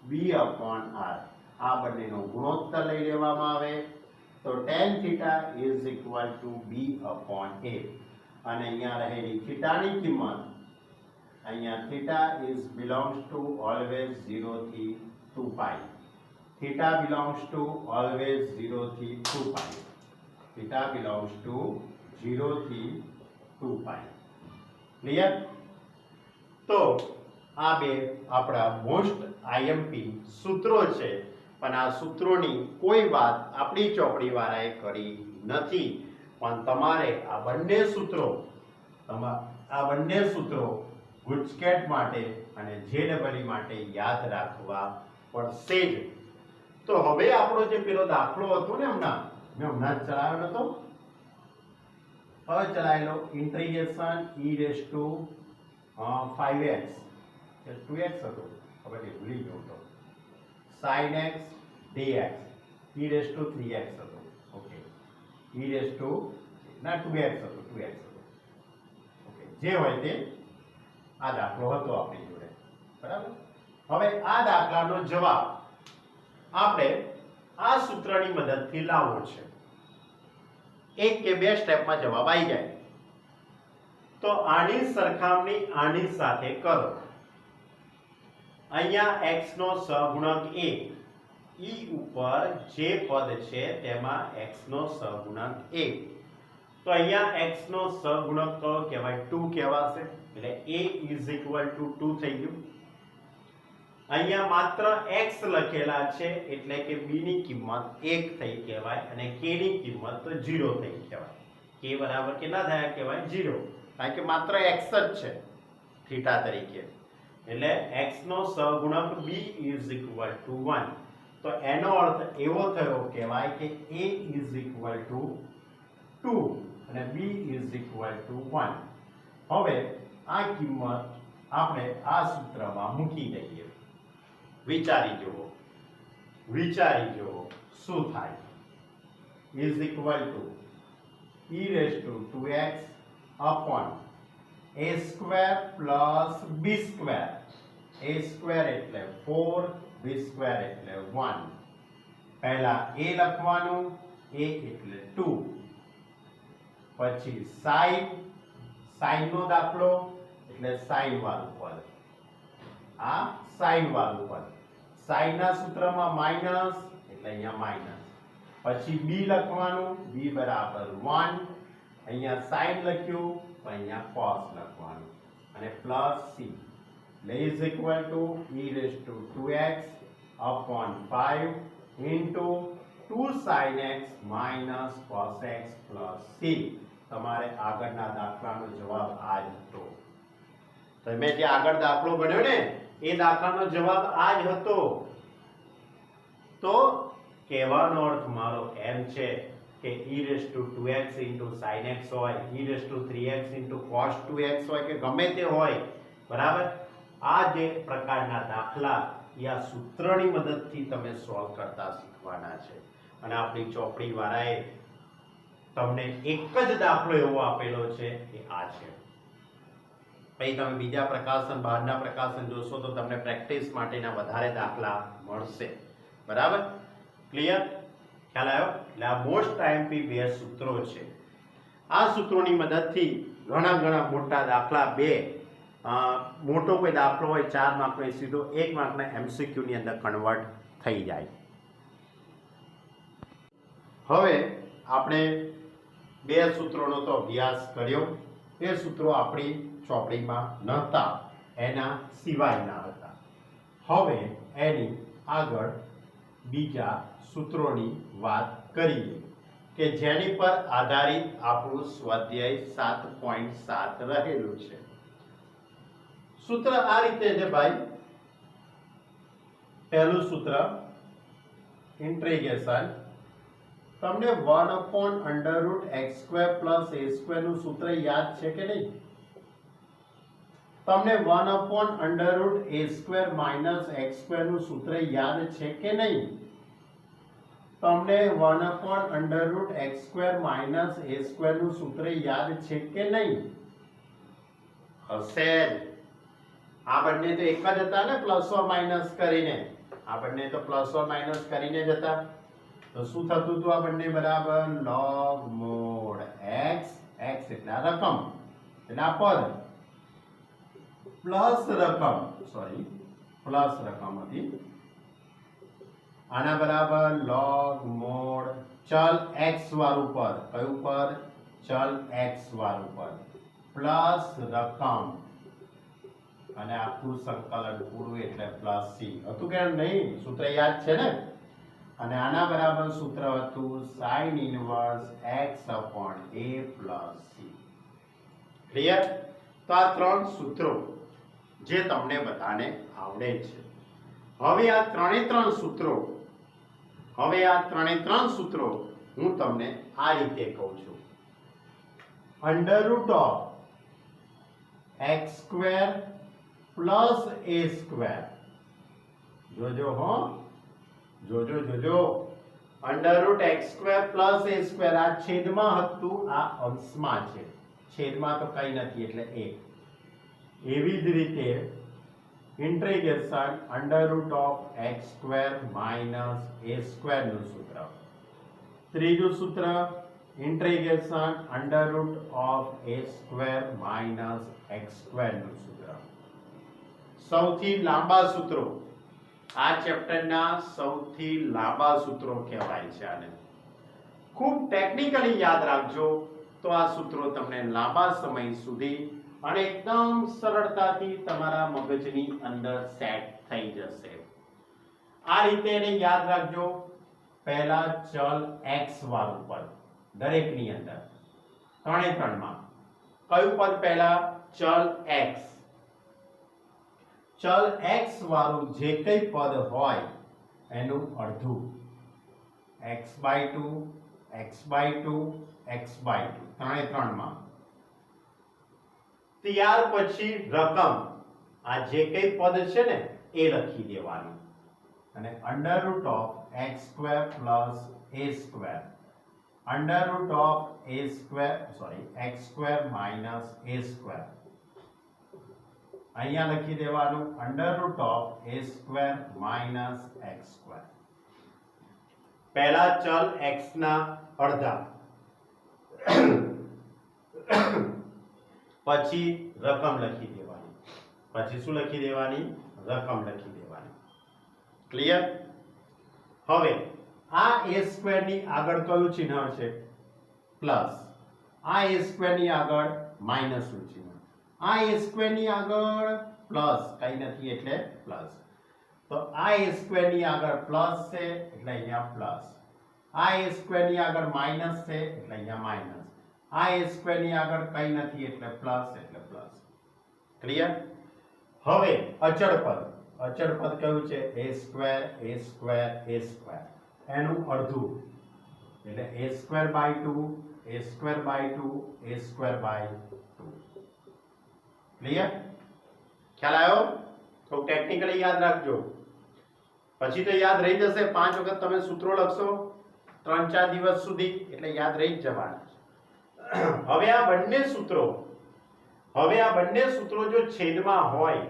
A: b upon r. આ બંનેનો ગુણોત્તર લઈ લેવામાં આવે તો tan theta is equal to b upon a. અને અહીંયા રહેલી થીટાની કિંમત અહીંયા theta is belongs to always 0 થી 2 પાઈ. થીટા બિલોંગ્સ ટુ ઓલવેઝ 0 થી 2 પાઈ. થીટા બિલોંગ્સ ટુ 0 થી 2 પાઈ. ક્લિયર? તો આ બે આપણા મોસ્ટ આઈએમપી સૂત્રો છે, પણ આ સૂત્રોની કોઈ વાત આપણી ચોપડી વાળાએ કરી નથી. પણ તમારે આ બંને સૂત્રો ગુજકેટ માટે અને જેડબલઈ માટે યાદ રાખવા પડશે જ. તો હવે આપણો જે પેલો દાખલો હતો ને મેં હમણાં જ ચલાવ્યો હતો, હવે ચલાવેલો integration e raise to 5x 2x હતો, હવે ભૂલી ગયો તો, sin x dx e raise to 3x હતો. Okay, e raise two 2x હતો, 2x હતો. ઓકે, જે હોય તે આ દાખલો હતો આપણી જોડે, બરાબર. હવે આ દાખલાનો જવાબ આપણે આ સૂત્રની મદદથી લાવવો છે. એક કે બે સ્ટેપમાં જવાબ આવી જાય. તો આની સરખામણી આની સાથે કરો. અહીંયા x નો સહગુણક a, e ઉપર જે પદ છે તેમાં x નો સહગુણક a. તો અહીંયા x નો સહગુણક કયો કહેવાય? 2 કહેવાશે. એટલે a is equal to 2 થઈ ગયું. અહીંયા માત્ર x લખેલા છે એટલે કે b ની કિંમત 1 થઈ કહેવાય અને k ની કિંમત તો 0 થઈ કહેવાય. k બરાબર કેટલા થયા કહેવાય? 0, કારણ કે માત્ર x જ છે થીટા તરીકે. એટલે x નો સહગુણક b is equal to 1. તો એનો અર્થ એવો થયો કહેવાય કે a is equal to 2 અને b is equal to 1. હવે આ કિંમત આપણે આ સૂત્રમાં મૂકી દઈએ. વિચારી જુઓ શું થાય. is equal to e raised to 2x upon a square plus b square. a square એટલે 4, b square એટલે 1. પહેલા a લખવાનું, a એટલે 2. પછી sin નો દાખલો એટલે sin વાળું પદ, આ sin વાળું પદ. sin ના સૂત્રમાં માઈનસ એટલે અહીંયા માઈનસ. પછી b લખવાનું, b બરાબર 1. અહીંયા sin લખ્યું, અહીંયા cos લખવાનું અને plus c. is equal to e raised to 2x upon 5 into 2 sin x minus cos x plus c. તમારે આગળના દાખલાનો જવાબ આ જ હતો. તમે જે આગળ દાખલો ગણ્યો ને એ દાખલાનો જવાબ આ જ હતો. તો કહેવાનો અર્થ મારો એમ છે કે e raised to 2x into sin x હોય, e raised to 3x into cos 2x હોય કે ગમે તે હોય, બરાબર. આ જે પ્રકારના દાખલા એ આ સૂત્રની મદદથી તમે સોલ્વ કરતા શીખવાના છે. અને આપણી ચોપડી વાળાએ તમને એક જ દાખલો એવો આપેલો છે કે આ છે. પછી તમે બીજા પ્રકાશન, બહારના પ્રકાશન જોશો તો તમને પ્રેક્ટિસ માટેના વધારે દાખલા મળશે, બરાબર. ક્લિયર? ખ્યાલ આવ્યો? એટલે આ મોસ્ટ આઈએમપી બે સૂત્રો છે. આ સૂત્રોની મદદથી ઘણા મોટા દાખલા, મોટો કોઈ દાખલો હોય 4 માર્કનો એ સીધો 1 માર્કના MCQ ની અંદર કન્વર્ટ થઈ જાય. હવે આપણે બે સૂત્રોનો તો અભ્યાસ કર્યો. એ સૂત્રો આપણી ચોપડીમાં નહોતા, એના સિવાયના હતા. હવે એની આગળ બીજા સૂત્રોની વાત કરીએ કે જેની પર આધારિત આપણું સ્વાધ્યાય 7.7 રહેલું છે. સૂત્ર આ રીતે છે ભાઈ. પહેલું સૂત્ર ઇન્ટિગ્રેશન. તમને 1/√x² + a² નું સૂત્ર યાદ છે કે નહીં? તમને 1/√a² - x² નું સૂત્ર યાદ છે કે નહીં? તમને 1/√x² - a² નું સૂત્ર યાદ છે કે નહીં? હશે જ. આ બંને તો એક જ હતા ને, પ્લસ ઓર માઇનસ કરીને. આ બંને તો પ્લસ ઓર માઇનસ કરીને જ હતા. તો શું થતું હતું? આ બંને બરાબર log mod x, x એટલે રકમ એટલે આ પદ, પ્લસ રકમ હતી આના બરાબર log mod ચલ x વાળું પદ કયું પદ ચલ x વાળું પદ પ્લસ રકમ અને આખું સંકલન પૂરું એટલે પ્લસ c હતું કે નહીં સૂત્ર યાદ છે ને અને આના બરાબર સૂત્ર હતું sin inverse x upon a plus c clear તો આ ત્રણ સૂત્રો જે તમને બધાને આવડે છે હવે આ ત્રણ સૂત્રો હું તમને આ રીતે કહું છું under root of x square plus a square જોજો under root x square plus a square આ છેદમાં હતું આ અંશમાં છે છેદમાં તો કઈ નથી એટલે 1 એવી જ રીતે integration under root of x square minus a square નું સૂત્ર ત્રીજું સૂત્ર integration under root of a square minus x square નું સૂત્ર સૌથી લાંબા સૂત્રો આ ચેપ્ટરના સૌથી લાંબા સૂત્રો કહેવાય છે આને ખૂબ ટેકનિકલી યાદ રાખજો તો આ સૂત્રો તમને લાંબા સમય સુધી અને એકદમ સરળતાથી તમારા મગજની અંદર સેટ થઈ જશે આ રીતે એને યાદ રાખજો પહેલા ચલ x વાળું પદ દરેકની અંદર ત્રણેમાં કયું પદ પહેલા ચલ x વાળું જે કંઈ પદ હોય એનું અડધું x/2 ત્રણેમાં ત્યાર પછી રકમ આ જે કંઈ પદ છે ને એ લખી દેવાનું અને under root of x square plus a square under root of x square minus a square અહીંયા લખી દેવાનું under root of a square minus x square પહેલા ચલ x ના અડધા પછી રકમ લખી દેવાની પછી શું લખી દેવાની રકમ લખી દેવાની ક્લિયર હવે આ a સ્ક્વેર ની આગળ કયું ચિહ્ન છે પ્લસ આ a સ્ક્વેર ની આગળ માઇનસ નું ચિહ્ન આ a સ્ક્વેર ની આગળ પ્લસ કઈ નથી એટલે પ્લસ તો આ a સ્ક્વેર ની આગળ પ્લસ છે એટલે અહીંયા પ્લસ આ a સ્ક્વેર ની આગળ માઇનસ છે એટલે અહીંયા માઇનસ આ a સ્ક્વેર ની આગળ કઈ નથી એટલે પ્લસ ક્લિયર હવે અચળ પદ કયું છે a સ્ક્વેર એનું અડધું એટલે a સ્ક્વેર બાય 2 ક્લિયર ખ્યાલ આવ્યો તો ટેકનિકલી યાદ રાખજો પછી તો યાદ રહી જશે 5 વખત તમે સૂત્રો લખશો 3-4 દિવસ સુધી એટલે યાદ રહી જ જવાના હવે આ બંને સૂત્રો જો છેદમાં હોય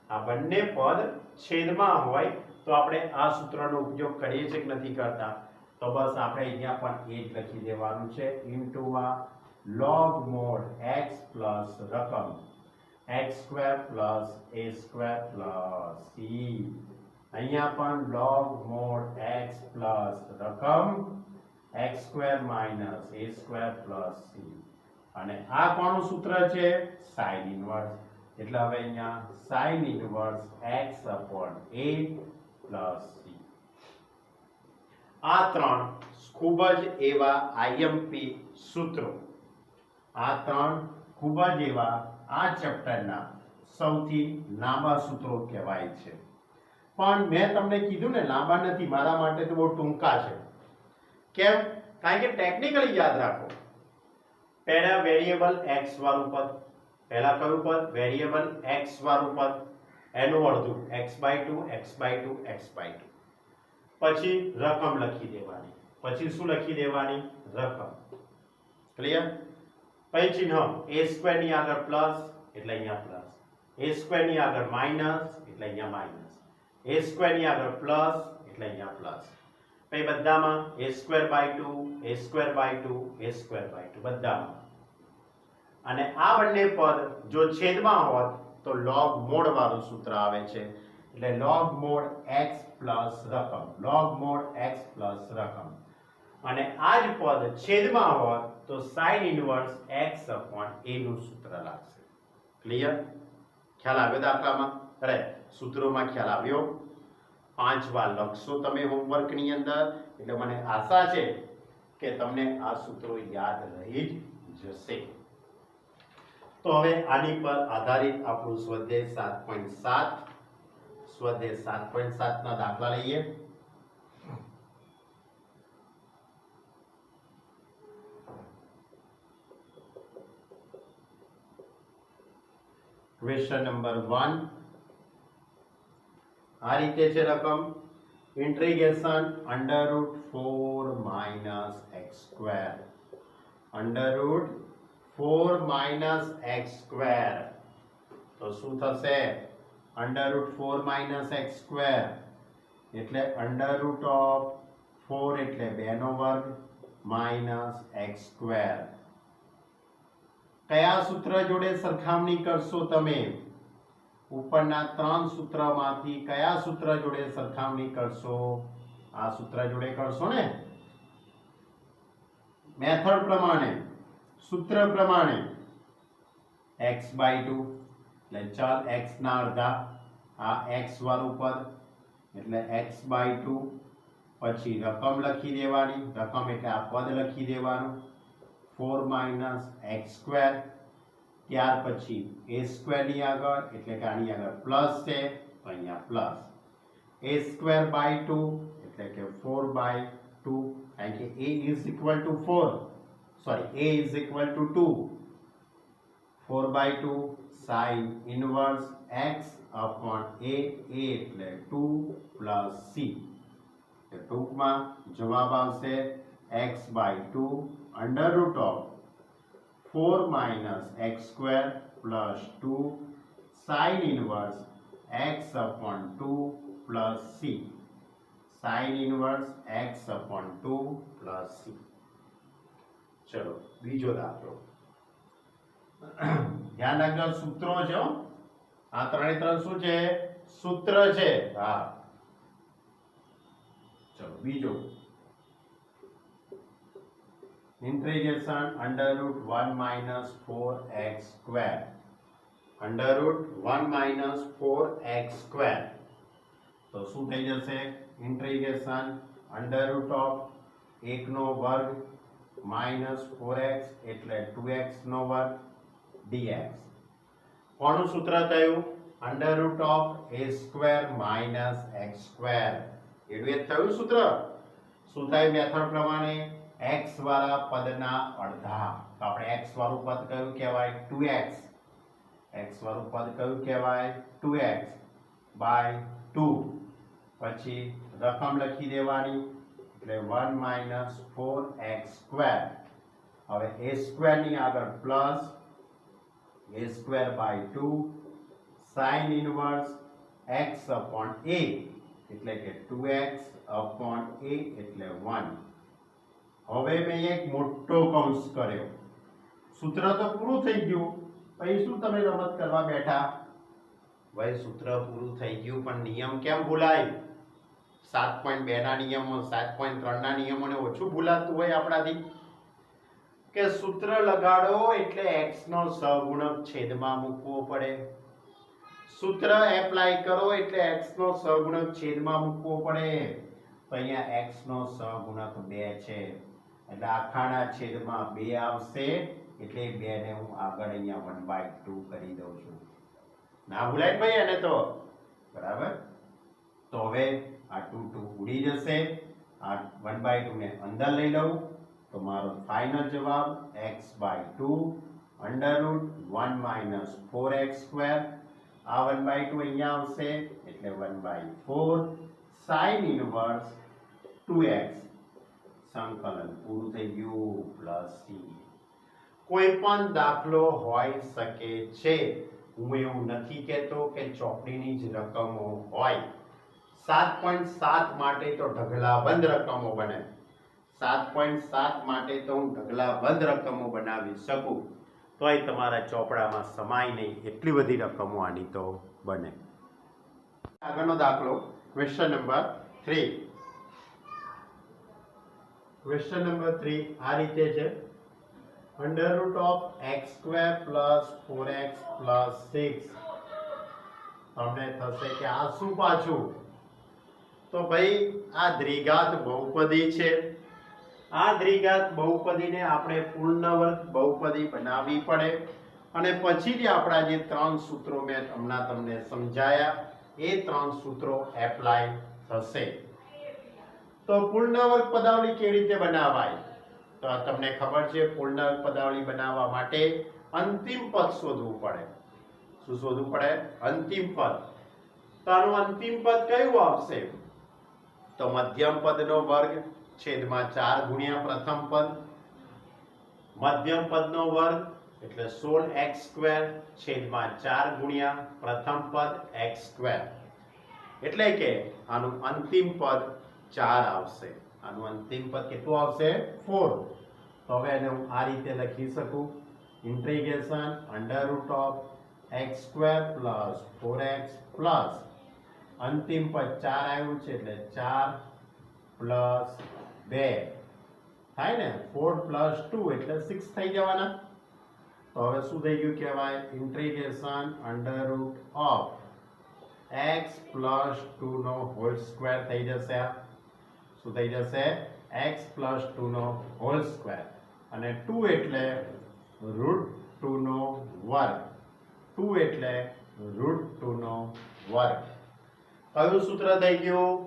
A: આ બંને પદ છેદમાં હોય તો આપણે આ સૂત્રનો ઉપયોગ કરીએ છીએ કે નથી કરતા તો બસ આપણે અહીંયા પણ એ જ લખી દેવાનું છે ઇન્ટુ આ log mod x પ્લસ રકમ x square plus a square plus c અહીંયા પણ log mod x પ્લસ રકમ x square minus a square plus c અને આ કોનું સૂત્ર છે sin ઇન્વર્સ એટલે હવે અહીંયા sin inverse x upon a plus c આ ત્રણ ખૂબ જ એવા IMP સૂત્રો આ ચેપ્ટરના સૌથી લાંબા સૂત્રો કહેવાય છે પણ મેં તમને કીધું ને લાંબા નથી મારા માટે તો બહુ ટૂંકા છે કેમ કારણ કે ટેકનિકલી યાદ રાખો પહેલા વેરિયેબલ x વાળું પદ પહેલા કયું પદ વેરિયેબલ x વાળું પદ એનું અડધું x/2 પછી રકમ લખી દેવાની પછી શું લખી દેવાની રકમ ક્લિયર પછી ચિહ્ન a સ્ક્વેર ની આગળ પ્લસ એટલે અહીંયા પ્લસ a સ્ક્વેર ની આગળ માઇનસ એટલે અહીંયા માઇનસ a સ્ક્વેર ની આગળ પ્લસ એટલે અહીંયા પ્લસ પછી બધામાં a સ્ક્વેર બાય 2 બધામાં અને આ બંને પદ જો છેદમાં હોત તો log mod વાળું સૂત્ર આવે છે એટલે log mod x પ્લસ રકમ log mod x પ્લસ રકમ અને આ જ પદ છેદમાં હોય તો sin inverse x upon a નું સૂત્ર લાગશે ક્લિયર ખ્યાલ આવ્યો દાખલામાં અરે સૂત્રોમાં ખ્યાલ આવ્યો 5 વાર લખશો તમે હોમવર્કની અંદર એટલે મને આશા છે કે તમને આ સૂત્રો યાદ રહી જ જશે તો હવે આની પર આધારિત આપણું સ્વાધ્યાય 7.7 ના દાખલા લઈએ ક્વેશ્ચન નંબર 1 આ રીતે છે રકમ ઇન્ટિગ્રેશન √4 - x² √4 - x² તો શું થશે √4 - x² એટલે √4 એટલે 2 નો વર્ગ -x². કયા સૂત્ર જોડે સરખામણી કરશો તમે ઉપરના 3 સૂત્રમાંથી કયા સૂત્ર જોડે સરખામણી કરશો આ સૂત્ર જોડે કરશો ને મેથડ પ્રમાણે સૂત્ર પ્રમાણે x/2 એટલે ચાલ x ના અડધા આ x વાળું પદ એટલે x/2 પછી રકમ લખી દેવાની રકમ એટલે આ પદ લખી દેવાનું 4 - x² ત્યાર પછી a² ની આગળ એટલે કે આની આગળ પ્લસ છે તો અહીંયા પ્લસ a²/2 એટલે કે 4/2 કારણ કે a is equal to 2 4/2 sin inverse x upon a એટલે 2 plus c તો ટૂંકમાં જવાબ આવશે x/2 √4 - x² plus 2 sin inverse x upon 2 plus c sin inverse x upon 2 plus c ચલો બીજો દાખલો ધ્યાન રાખજો સૂત્રો છે આ ત્રણે ત્રણ શું છે સૂત્ર છે હા ચલો બીજો integration √1 - 4x² √1 - 4x² તો શું થઈ જશે integration √1 નો વર્ગ -4x એટલે 2x નો વર્ગ dx કોનું સૂત્ર થયું √a² - x² એટલે થયું સૂત્ર શું થાય મેથડ પ્રમાણે x વાળા પદના અડધા તો આપણે x વાળું પદ કયું કહેવાય 2x x વાળું પદ કયું કહેવાય 2x / 2 પછી રકમ લખી દેવાની એટલે 1 - 4x² હવે a² ની આગળ plus a²/2 sin inverse x upon a એટલે કે 2x upon a એટલે 1 હવે મેં એક મોટો કૌંસ કર્યો સૂત્ર તો પૂરું થઈ ગયું પછી શું તમે રમત કરવા બેઠા ભાઈ સૂત્ર પૂરું થઈ ગયું પણ નિયમ કેમ ભૂલાય 7.2 ના નિયમો 7.3 ના નિયમોને ઓછું ભૂલાતું હોય આપણાથી કે સૂત્ર લગાડો એટલે x નો સહગુણક છેદમાં મૂકવો પડે સૂત્ર એપ્લાય કરો એટલે x નો સહગુણક છેદમાં મૂકવો પડે તો અહીંયા x નો સહગુણક 2 છે એટલે આખાના છેદમાં 2 આવશે એટલે 2 ને હું આગળ અહીંયા 1/2 કરી દઉં છું ના ભૂલાય ભાઈ એને તો બરાબર તો હવે આ 2 ઉડી જશે આ 1/2 ને અંદર લઈ લઉં તો મારો ફાઇનલ જવાબ x/2 √1 - 4x² આ 1/2 અહીંયા આવશે એટલે 1/4 sin inverse 2x સંકલન પૂરું થઈ ગયું પ્લસ c કોઈ પણ દાખલો હોઈ શકે છે હું એવું નથી કહેતો કે ચોપડીની જ રકમો હોય 7.7 માટે તો ઢગલાબંધ રકમો બને 7.7 માટે તો હું ઢગલાબંધ રકમો બનાવી શકું તોય તમારા ચોપડામાં સમાય નહીં એટલી બધી રકમો આની તો બને. આગળનો દાખલો ક્વેશ્ચન નંબર 3. ક્વેશ્ચન નંબર 3 આ રીતે છે. Under root of x square plus 4x plus 6. તમને થશે કે આ શું પાછું? તો ભાઈ આ દ્વિઘાત બહુપદી છે. આ દ્વિઘાત બહુપદીને આપણે પૂર્ણ વર્ગ બહુપદી બનાવવી પડે અને પછીથી આપણા જે 3 સૂત્રો મેં હમણાં તમને સમજાયા એ 3 સૂત્રો એપ્લાય થશે. તો પૂર્ણ વર્ગ પદાવલી કેવી રીતે બનાવાય? તો તમને ખબર છે પૂર્ણ વર્ગ પદાવલી બનાવવા માટે અંતિમ પદ શોધવું પડે. શું શોધવું પડે? અંતિમ પદ. તો આનું અંતિમ પદ કયું આવશે? તો મધ્યમ પદનો વર્ગ છેદમાં 4 ગુણ્યા પ્રથમ પદ. મધ્યમ પદનો વર્ગ એટલે 16x સ્ક્વેર છેદમાં 4 ગુણ્યા પ્રથમ પદ x સ્ક્વેર. એટલે કે આનું અંતિમ પદ 4 આવશે. આનું અંતિમ પદ કેટલું આવશે? 4. તો હવે એને હું આ રીતે લખી શકું. Integration under root of x square plus 4x plus અંતિમ પદ 4 આવ્યું છે એટલે 4 પ્લસ 2 થાય ને. 4 પ્લસ 2 એટલે 6 થઈ જવાના. તો હવે શું થઈ ગયું કહેવાય? Integration under root of x plus 2 નો હોલ સ્ક્વેર થઈ જશે. શું થઈ જશે? x પ્લસ 2 નો હોલ સ્ક્વેર અને 2 એટલે રૂટ 2 નો વર્ગ. 2 એટલે રૂટ 2 નો વર્ગ. કયું સૂત્ર થઈ ગયું?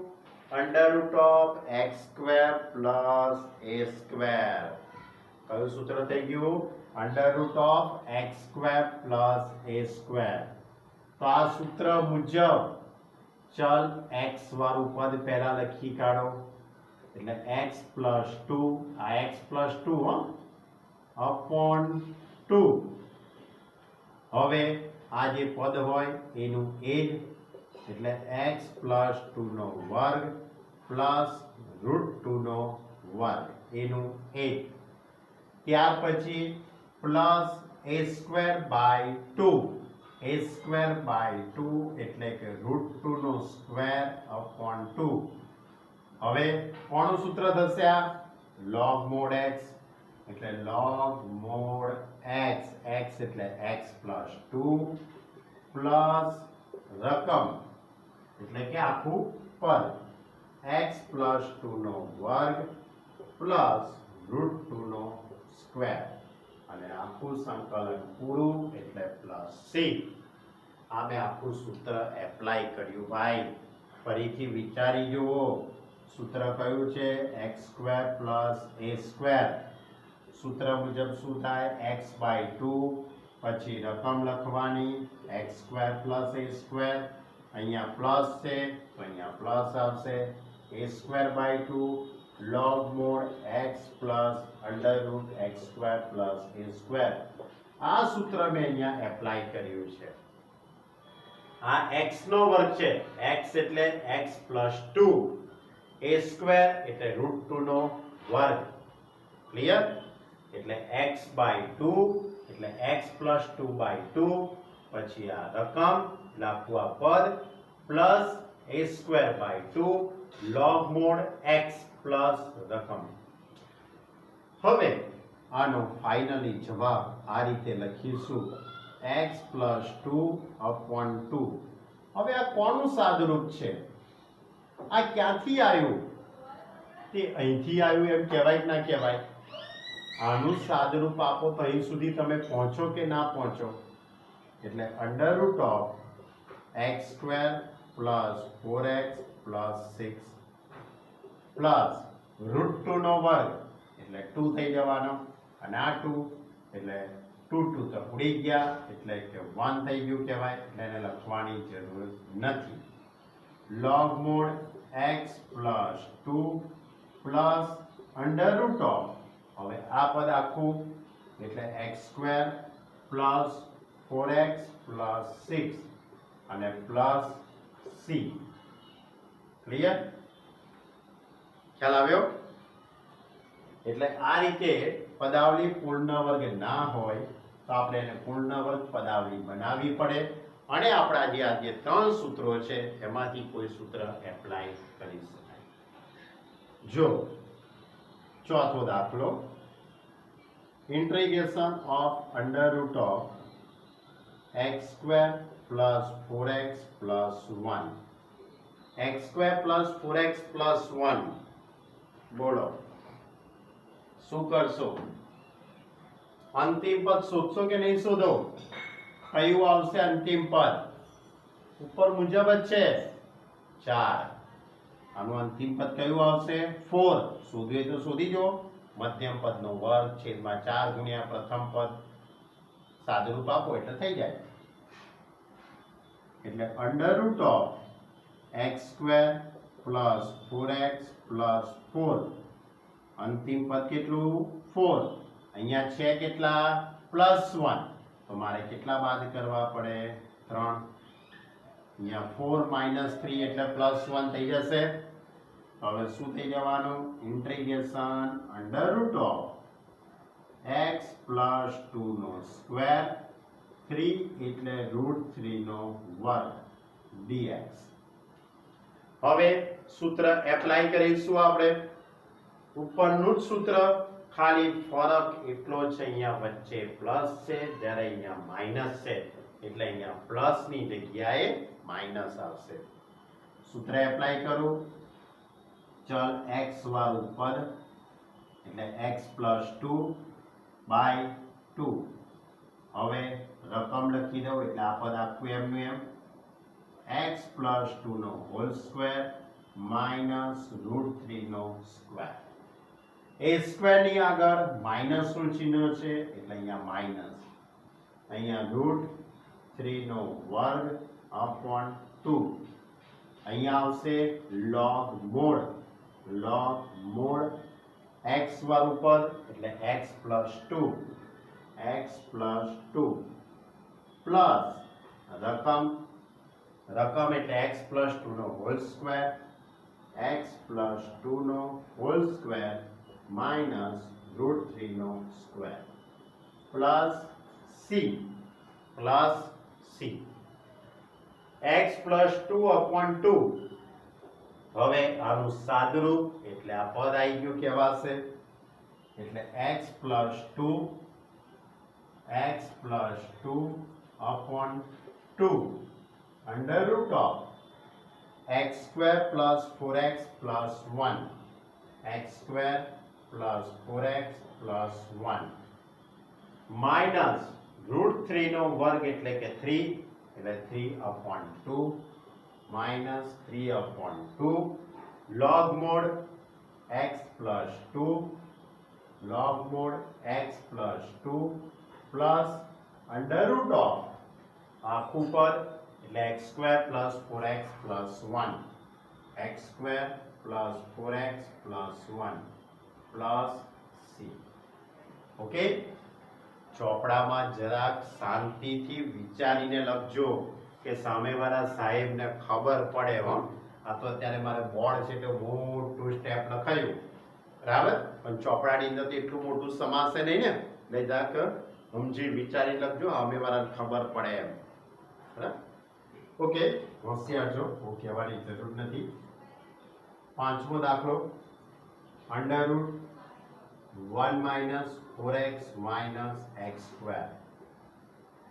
A: Under root of x square plus a square. કયું સૂત્ર થઈ ગયું? Under root of x square plus a square. તો આ સૂત્ર મુજબ ચલ x વાળું પદ પહેલા લખી કાઢો એટલે x પ્લસ 2 આ x પ્લસ 2 અપોન 2. હવે આ જે પદ હોય એનું એ જ એટલે x પ્લસ 2 નો વર્ગ પ્લસ રૂટ 2 નો વર્ગ એનું એ. ત્યાર પછી plus a square by 2. a square by 2 એટલે કે રૂટ 2 નો સ્ક્વેર અપોન 2. હવે કોનું સૂત્ર થશે? આ log mod x એટલે log mod x. x એટલે x પ્લસ 2 પ્લસ રકમ એટલે કે આખું પદ x પ્લસ 2 નો વર્ગ પ્લસ રૂટ 2 નો સ્ક્વેર અને આખું સંકલન પૂરું એટલે પ્લસ c. આ મેં આખું સૂત્ર એપ્લાય કર્યું ભાઈ. ફરીથી વિચારી જુઓ. સૂત્ર કયું છે? x square plus a square. સૂત્ર મુજબ શું થાય? x બાય 2 પછી રકમ લખવાની x square plus a square. અહીંયા પ્લસ છે તો અહીંયા પ્લસ આવશે. a square by 2 log mod x plus under root x square plus a square. આ સૂત્ર મેં અહીંયા એપ્લાય કર્યું છે. આ x નો વર્ગ છે. x એટલે x પ્લસ 2. a સ્ક્વેર એટલે રૂટ 2 નો વર્ગ. ક્લિયર? એટલે x બાય 2 એટલે x પ્લસ 2 બાય 2 પછી આ રકમ લખવું આ પદ plus a square by 2 log mod x plus રકમ. હવે આનો ફાઇનલી જવાબ આ રીતે લખીશું x પ્લસ 2 અપોન 2. હવે આ કોનું સાદુરૂપ છે? આ ક્યાંથી આવ્યું? તે અહીંથી આવ્યું એમ કહેવાય કે ના કહેવાય? આનું સાદુરૂપ આપો તો અહીં સુધી તમે પહોંચો કે ના પહોંચો? એટલે under root of x square plus 4x plus 6 plus route 2 નો વર્ગ એટલે 2 થઈ જવાનો અને આ 2 એટલે 2 તો ઉડી ગયા એટલે કે 1 થઈ ગયું કહેવાય. એટલે એને લખવાની જરૂર નથી. log mod x plus 2 plus under root of હવે આ પદ આખું એટલે x square plus 4x plus 6 અને પ્લસ c. ક્લિયર? ખ્યાલ આવ્યો? એટલે આ રીતે પદાવલી પૂર્ણ વર્ગ ના હોય તો આપણે એને પૂર્ણ વર્ગ પદાવલી બનાવવી પડે અને આપણા જે આ જે ત્રણ સૂત્રો છે એમાંથી કોઈ સૂત્ર એપ્લાય કરી શકાય. જો ચોથો દાખલો, integration of under root of x square plus 4x plus 1. x square plus 4x plus 1. બોલો શું કરશો? અંતિમ પદ શોધશો કે નહીં શોધો? કયું આવશે અંતિમ પદ? ઉપર મુજબ જ છે 4. આનું અંતિમ પદ કયું આવશે? 4. શોધવું તો શોધી જો. મધ્યમ પદનો વર્ગ છેદમાં 4 ગુણ્યા પ્રથમ પદ, સાદુરૂપ આપો એટલે થઈ જાય. એટલે under root of x square plus 4x plus 4. અંતિમ પદ કેટલું? 4. અહીંયા છે કેટલા? +1. તો મારે કેટલા બાદ કરવા પડે? 3. અહીંયા 4 - 3 એટલે +1 થઈ જશે. હવે શું થઈ જવાનું? Integration under root of x plus 2 નો સ્ક્વેર, 3 એટલે √3 નો વર્ગ dx. હવે સૂત્ર એપ્લાય કરીશું આપણે. ઉપરનું જ સૂત્ર, ખાલી ફરક એટલો છે અહીંયા વચ્ચે પ્લસ છે જ્યારે અહીંયા માઈનસ છે એટલે અહીંયા પ્લસ ની જગ્યાએ માઈનસ આવશે. સૂત્ર એપ્લાય કરું. ચલ x વાળું પદ એટલે x + 2/2. હવે રકમ લખી દઉં એટલે આ પદ આખું એમનું એમ x + 2 નો હોલ સ્ક્વેર માઇનસ √3 નો સ્ક્વેર. એ સ્ક્વેર ની આગળ માઇનસ નું ચિહ્ન છે એટલે અહીંયા માઇનસ. અહીંયા √3 નો વર્ગ upon 2. અહીંયા આવશે log mod x વાળું પદ એટલે x + 2 પ્લસ રકમ એટલે x + 2 નો હોલ સ્ક્વેર, x + 2 નો હોલ સ્ક્વેર માઇનસ √3 નો સ્ક્વેર પ્લસ c x + 2/2. હવે આનું સાદુરૂપ એટલે આ પદ આવી ગયું કહેવાશે. એટલે x + 2/2 under root of x square plus 4x plus 1, x square plus 4x plus 1 minus √3 નો વર્ગ એટલે કે 3 એટલે 3/2 minus 3/2 log mod x + 2 plus under root of આખું પદ એટલે x square plus 4x plus 1, x square plus 4x plus 1 plus c. Okay, ચોપડામાં જરાક શાંતિથી વિચારીને લખજો કે સામેવાળા સાહેબને ખબર પડે. આ તો અત્યારે મારે બોર્ડ છે તો મોટું સ્ટેપ લખાયું બરાબર, પણ ચોપડાની અંદર તો એટલું મોટું સમાશે નહીં ને. એટલે જરાક સમજી વિચારી લખજો, સામેવાળાને ખબર પડે એમ. બરાબર? ઓકે, હોશિયાર છો, હું કહેવાની જરૂર નથી. પાંચમો દાખલો, under route 1 - 4x - x square.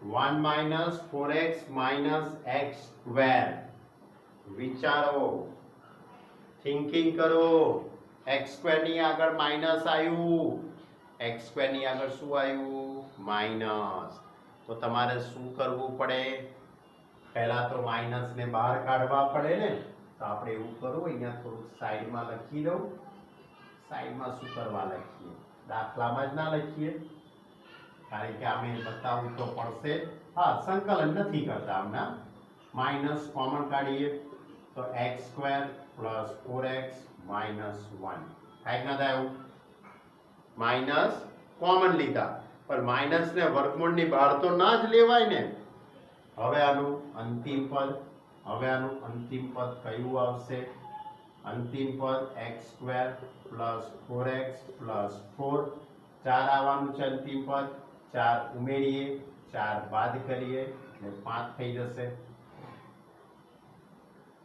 A: 1 - 4x - x square. વિચારો, થિંકિંગ કરો. x સ્ક્વેર ની આગળ માઇનસ આવ્યું, x સ્ક્વેર ની આગળ શું આવ્યું? માઇનસ. તો તમારે શું કરવું પડે? પહેલા તો માઇનસ ને બહાર કાઢવા પડે ને. તો આપણે એવું કરવું, અહીંયા થોડુંક સાઈડમાં લખી દઉં. સાઈડમાં શું કરવા લખીએ? દાખલામાં જ ના લખીએ, કારણ કે આમે બતાવવું તો પડશે. હા, સંકલન નથી કરતા આમના. માઇનસ કોમન કાઢીએ તો x square plus 4x minus 1 થાય ના થાય? માઇનસ કોમન લીધા, પણ માઇનસ ને વર્ગમૂળની બહાર તો ના જ લેવાય ને. હવે આનું અંતિમ પદ કયું આવશે? અંતિમ પદ x square plus 4x plus 4, 4 આવવાનું છે અંતિમ પદ. 4 ઉમેરીએ, 4 બાદ કરીએ એટલે 5 થઈ જશે.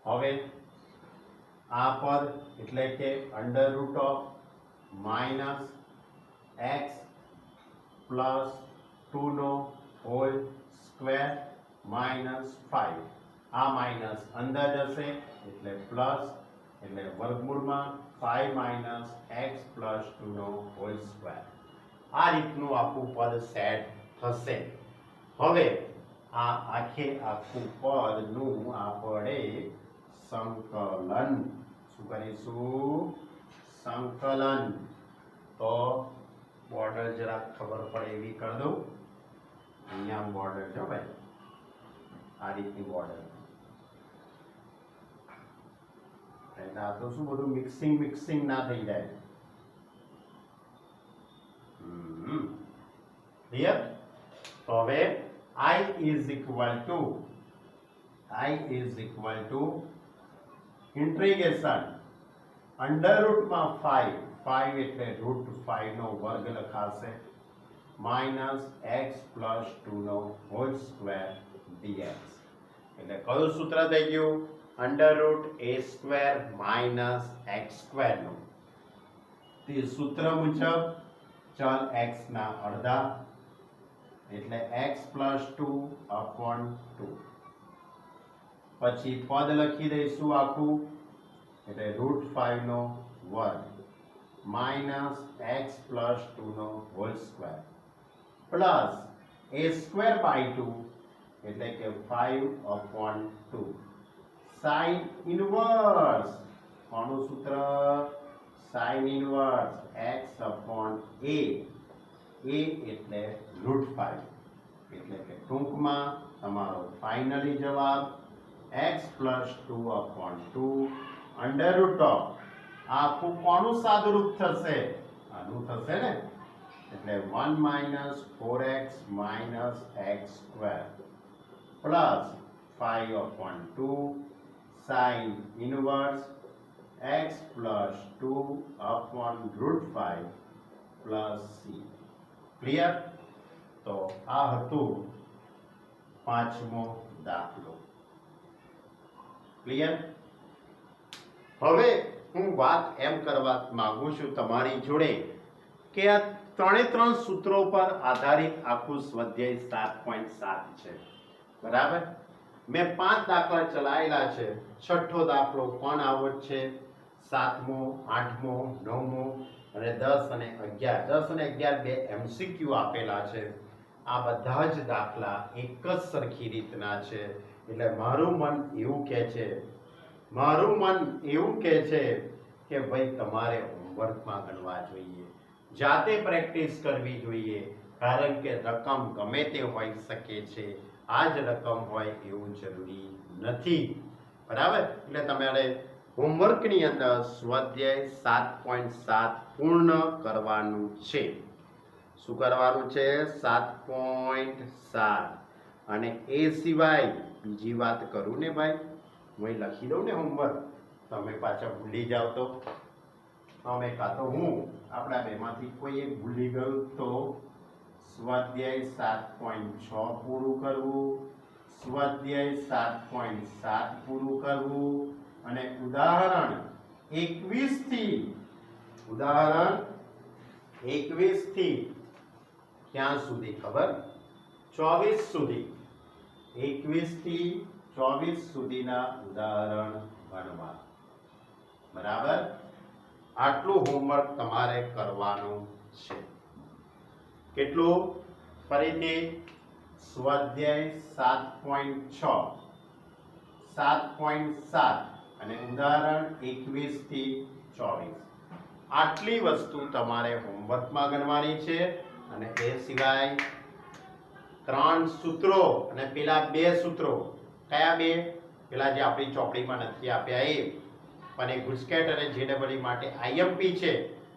A: હવે આ પદ એટલે કે under root of minus x plus 2 નો હોલ સ્ક્વેર માઇનસ 5. આ માઇનસ અંદર જશે એટલે પ્લસ, એટલે વર્ગમૂળમાં 5 માઇનસ એક્સ પ્લસ 2 નો હોલ સ્ક્વેર. આ રીતનું આખું પદ સેટ થશે. હવે આ આખું પદનું આપણે સંકલન શું કરીશું? સંકલન. તો બોર્ડર જરા ખબર પડે એવી કરી દઉં. અહીંયા બોર્ડર છે ભાઈ, આ રીતની બોર્ડર. એટલે આ તો શું બધું મિક્સિંગ ના થઈ જાય. ક્લિયર? તો હવે I is equal to integration under રૂટમાં 5 એટલે રૂટ 5 નો વર્ગ લખાશે માઇનસ એક્સ પ્લસ 2 નો હોલ સ્ક્વેર dx. એટલે કયું સૂત્ર થઈ ગયું? Under root a square minus x square નું. તે સૂત્ર મુજબ ચલ x ના અડધા એટલે x પ્લસ 2 અપોન 2. પછી પદ લખી દઈશું આખું એટલે રૂટ 5 નો વર્ગ માઇનસ એક્સ પ્લસ 2 નો whole square plus a square by 2 એટલે કે 5 અપોન 2. સાઇન ઇનવર્સ કોનું સૂત્ર? Sine inverse x upon a. a એટલે રૂટ 5. એટલે કે ટૂંકમાં તમારો ફાઇનલી જવાબ x plus 2 upon 2 under root of આખું કોનું સાદુરૂપ થશે? આનું થશે ને. એટલે 1 minus 4x minus x square plus 5 upon 2 sine inverse x plus 2 upon route 5 plus c. Clear? તો આ હતું 5મો દાખલો. ક્લિયર? હવે હું વાત એમ કરવા માંગુ છું તમારી જોડે કે આ 3 સૂત્રો પર આધારિત આખું સ્વાધ્યાય 7.7 છે. બરાબર? મેં 5 દાખલા ચલાયેલા છે. 6થો દાખલો પણ આવો જ છે, 7મો, 8મો, 9મો અને 10 અને 11. 10 અને 11 બે MCQ આપેલા છે. આ બધા જ દાખલા એક જ સરખી રીતના છે. એટલે મારું મન એવું કહે છે કે ભાઈ તમારે હોમવર્કમાં ગણવા જોઈએ, જાતે પ્રેક્ટિસ કરવી જોઈએ. કારણ કે રકમ ગમે તે હોઈ શકે છે, આ જ રકમ હોય એવું જરૂરી નથી. બરાબર? એટલે તમારે હોમવર્કની અંદર સ્વાધ્યાય 7.7 પૂર્ણ કરવાનું છે. શું કરવાનું છે? 7.7. અને એ સિવાય બીજી વાત કરું ને ભાઈ, હું લખી દઉં ને હોમવર્ક, તમે પાછા ભૂલી જાવ તો તમે કાં તો હું, આપણા બેમાંથી કોઈ એક ભૂલી ગયું તો સ્વાધ્યાય 7.6 પૂરું કરવું, સ્વાધ્યાય 7.7 પૂરું કરવું અને ઉદાહરણ 21 થી ક્યાં સુધી ખબર? 24 સુધી. 21 થી 24 સુધીના ઉદાહરણ ગણવા. બરાબર? આટલું હોમવર્ક તમારે કરવાનું છે. કેટલું? ફરીથી સ્વાધ્યાય 7.7 અને ઉદાહરણ 21 થી 24. આટલી વસ્તુ તમારે હોમવર્કમાં ગણવાની છે. અને એ સિવાય 3 સૂત્રો અને પેલા 2 સૂત્રો. કયા 2? પેલા જે આપણી ચોપડીમાં નથી આપ્યા એ, પણ એ ગુસ્કેટ અને જેડબલઈ માટે IMP છે.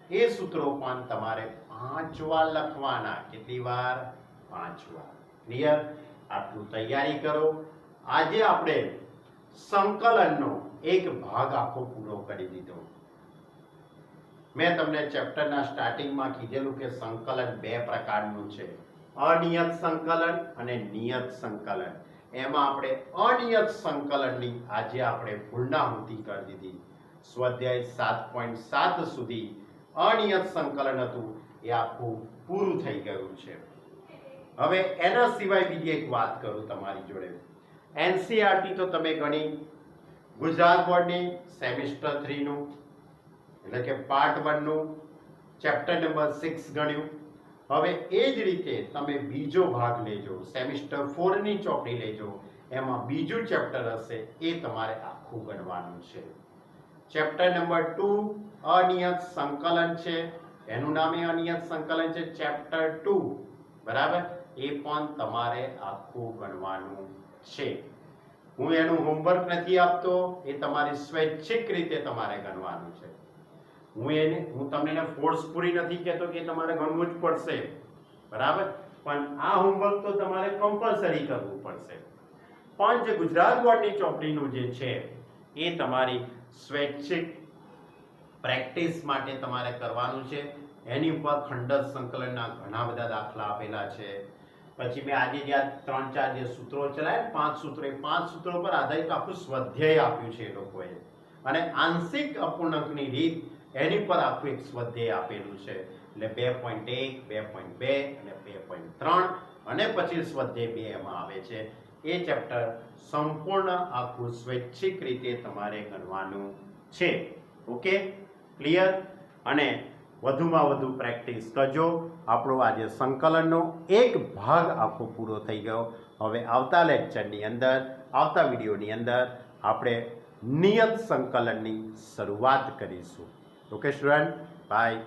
A: એ સૂત્રો પણ તમારે 5 વાર લખવાના. કેટલી વાર? 5 વાર. ક્લિયર? આટલું તૈયારી કરો. આજે આપણે સંકલનનો એક ભાગ આખો પૂરો કરી દીધો. મેં તમને ચેપ્ટરના સ્ટાર્ટિંગમાં કીધેલું કે સંકલન 2 પ્રકારનું છે. અનિયત સંકલન અને નિયત સંકલન. એમાં આપણે અનિયત સંકલનની આજે આપણે પૂર્ણાહુતિ કરી દીધી. સ્વાધ્યાય 7.7 સુધી અનિયત સંકલન હતું એ આખું પૂરું થઈ ગયું છે. હવે એના સિવાય બીજી એક વાત કરું તમારી જોડે. એનસીઆરટી તો તમે ગણી, ગુજરાત બોર્ડની સેમિસ્ટર 3 નું એટલે કે પાર્ટ 1 નું ચેપ્ટર નંબર 6 ગણ્યું. હવે એ જ રીતે તમે બીજો ભાગ લેજો, સેમિસ્ટર 4 ની ચોપડી લેજો, એમાં બીજું ચેપ્ટર હશે એ તમારે આખું ગણવાનું છે. ચેપ્ટર નંબર 2 અનિયત સંકલન છે, એનું નામ અનિયત સંકલન છે, ચેપ્ટર 2, બરાબર. એ પણ તમારે આખું ગણવાનું છે. હું એનું હોમવર્ક નથી આપતો, એ તમારી સ્વૈચ્છિક રીતે તમારે ગણવાનું છે. હું તમને ફોર્સફુલી નથી કહેતો કે તમારે ગણવું જ પડશે, બરાબર, પણ આ હોમવર્ક તો તમારે કમ્પલસરી કરવું પડશે. પણ જે ગુજરાત બોર્ડની ચોપડીનું જે છે એ તમારી સ્વૈચ્છિક પ્રેક્ટિસ માટે તમારે કરવાનું છે. એની ઉપર ખંડત સંકલનના ઘણા બધા દાખલા આપેલા છે. પછી મેં આજે જે 3-4 જે સૂત્રો ચલાવ્યા, 5 સૂત્રો, એ 5 સૂત્રો પર આધારિત આખું સ્વાધ્યાય આપ્યું છે એ લોકોએ, અને આંશિક અપૂર્ણાંકની રીત એની પર આખું એક સ્વાધ્યાય આપેલું છે. એટલે 2.1, 2.2 અને 2.3 અને પછી સ્વાધ્યાય 2 એમાં આવે છે. એ ચેપ્ટર સંપૂર્ણ આખું સ્વૈચ્છિક રીતે તમારે ગણવાનું છે. Okay, clear? અને વધુમાં વધુ પ્રેક્ટિસ કરજો. આપણો આજે સંકલનનો એક ભાગ આખો પૂરો થઈ ગયો. હવે આવતા લેક્ચરની અંદર, આવતા વિડીયોની અંદર આપણે નિયત સંકલનની શરૂઆત કરીશું. Okay student, by.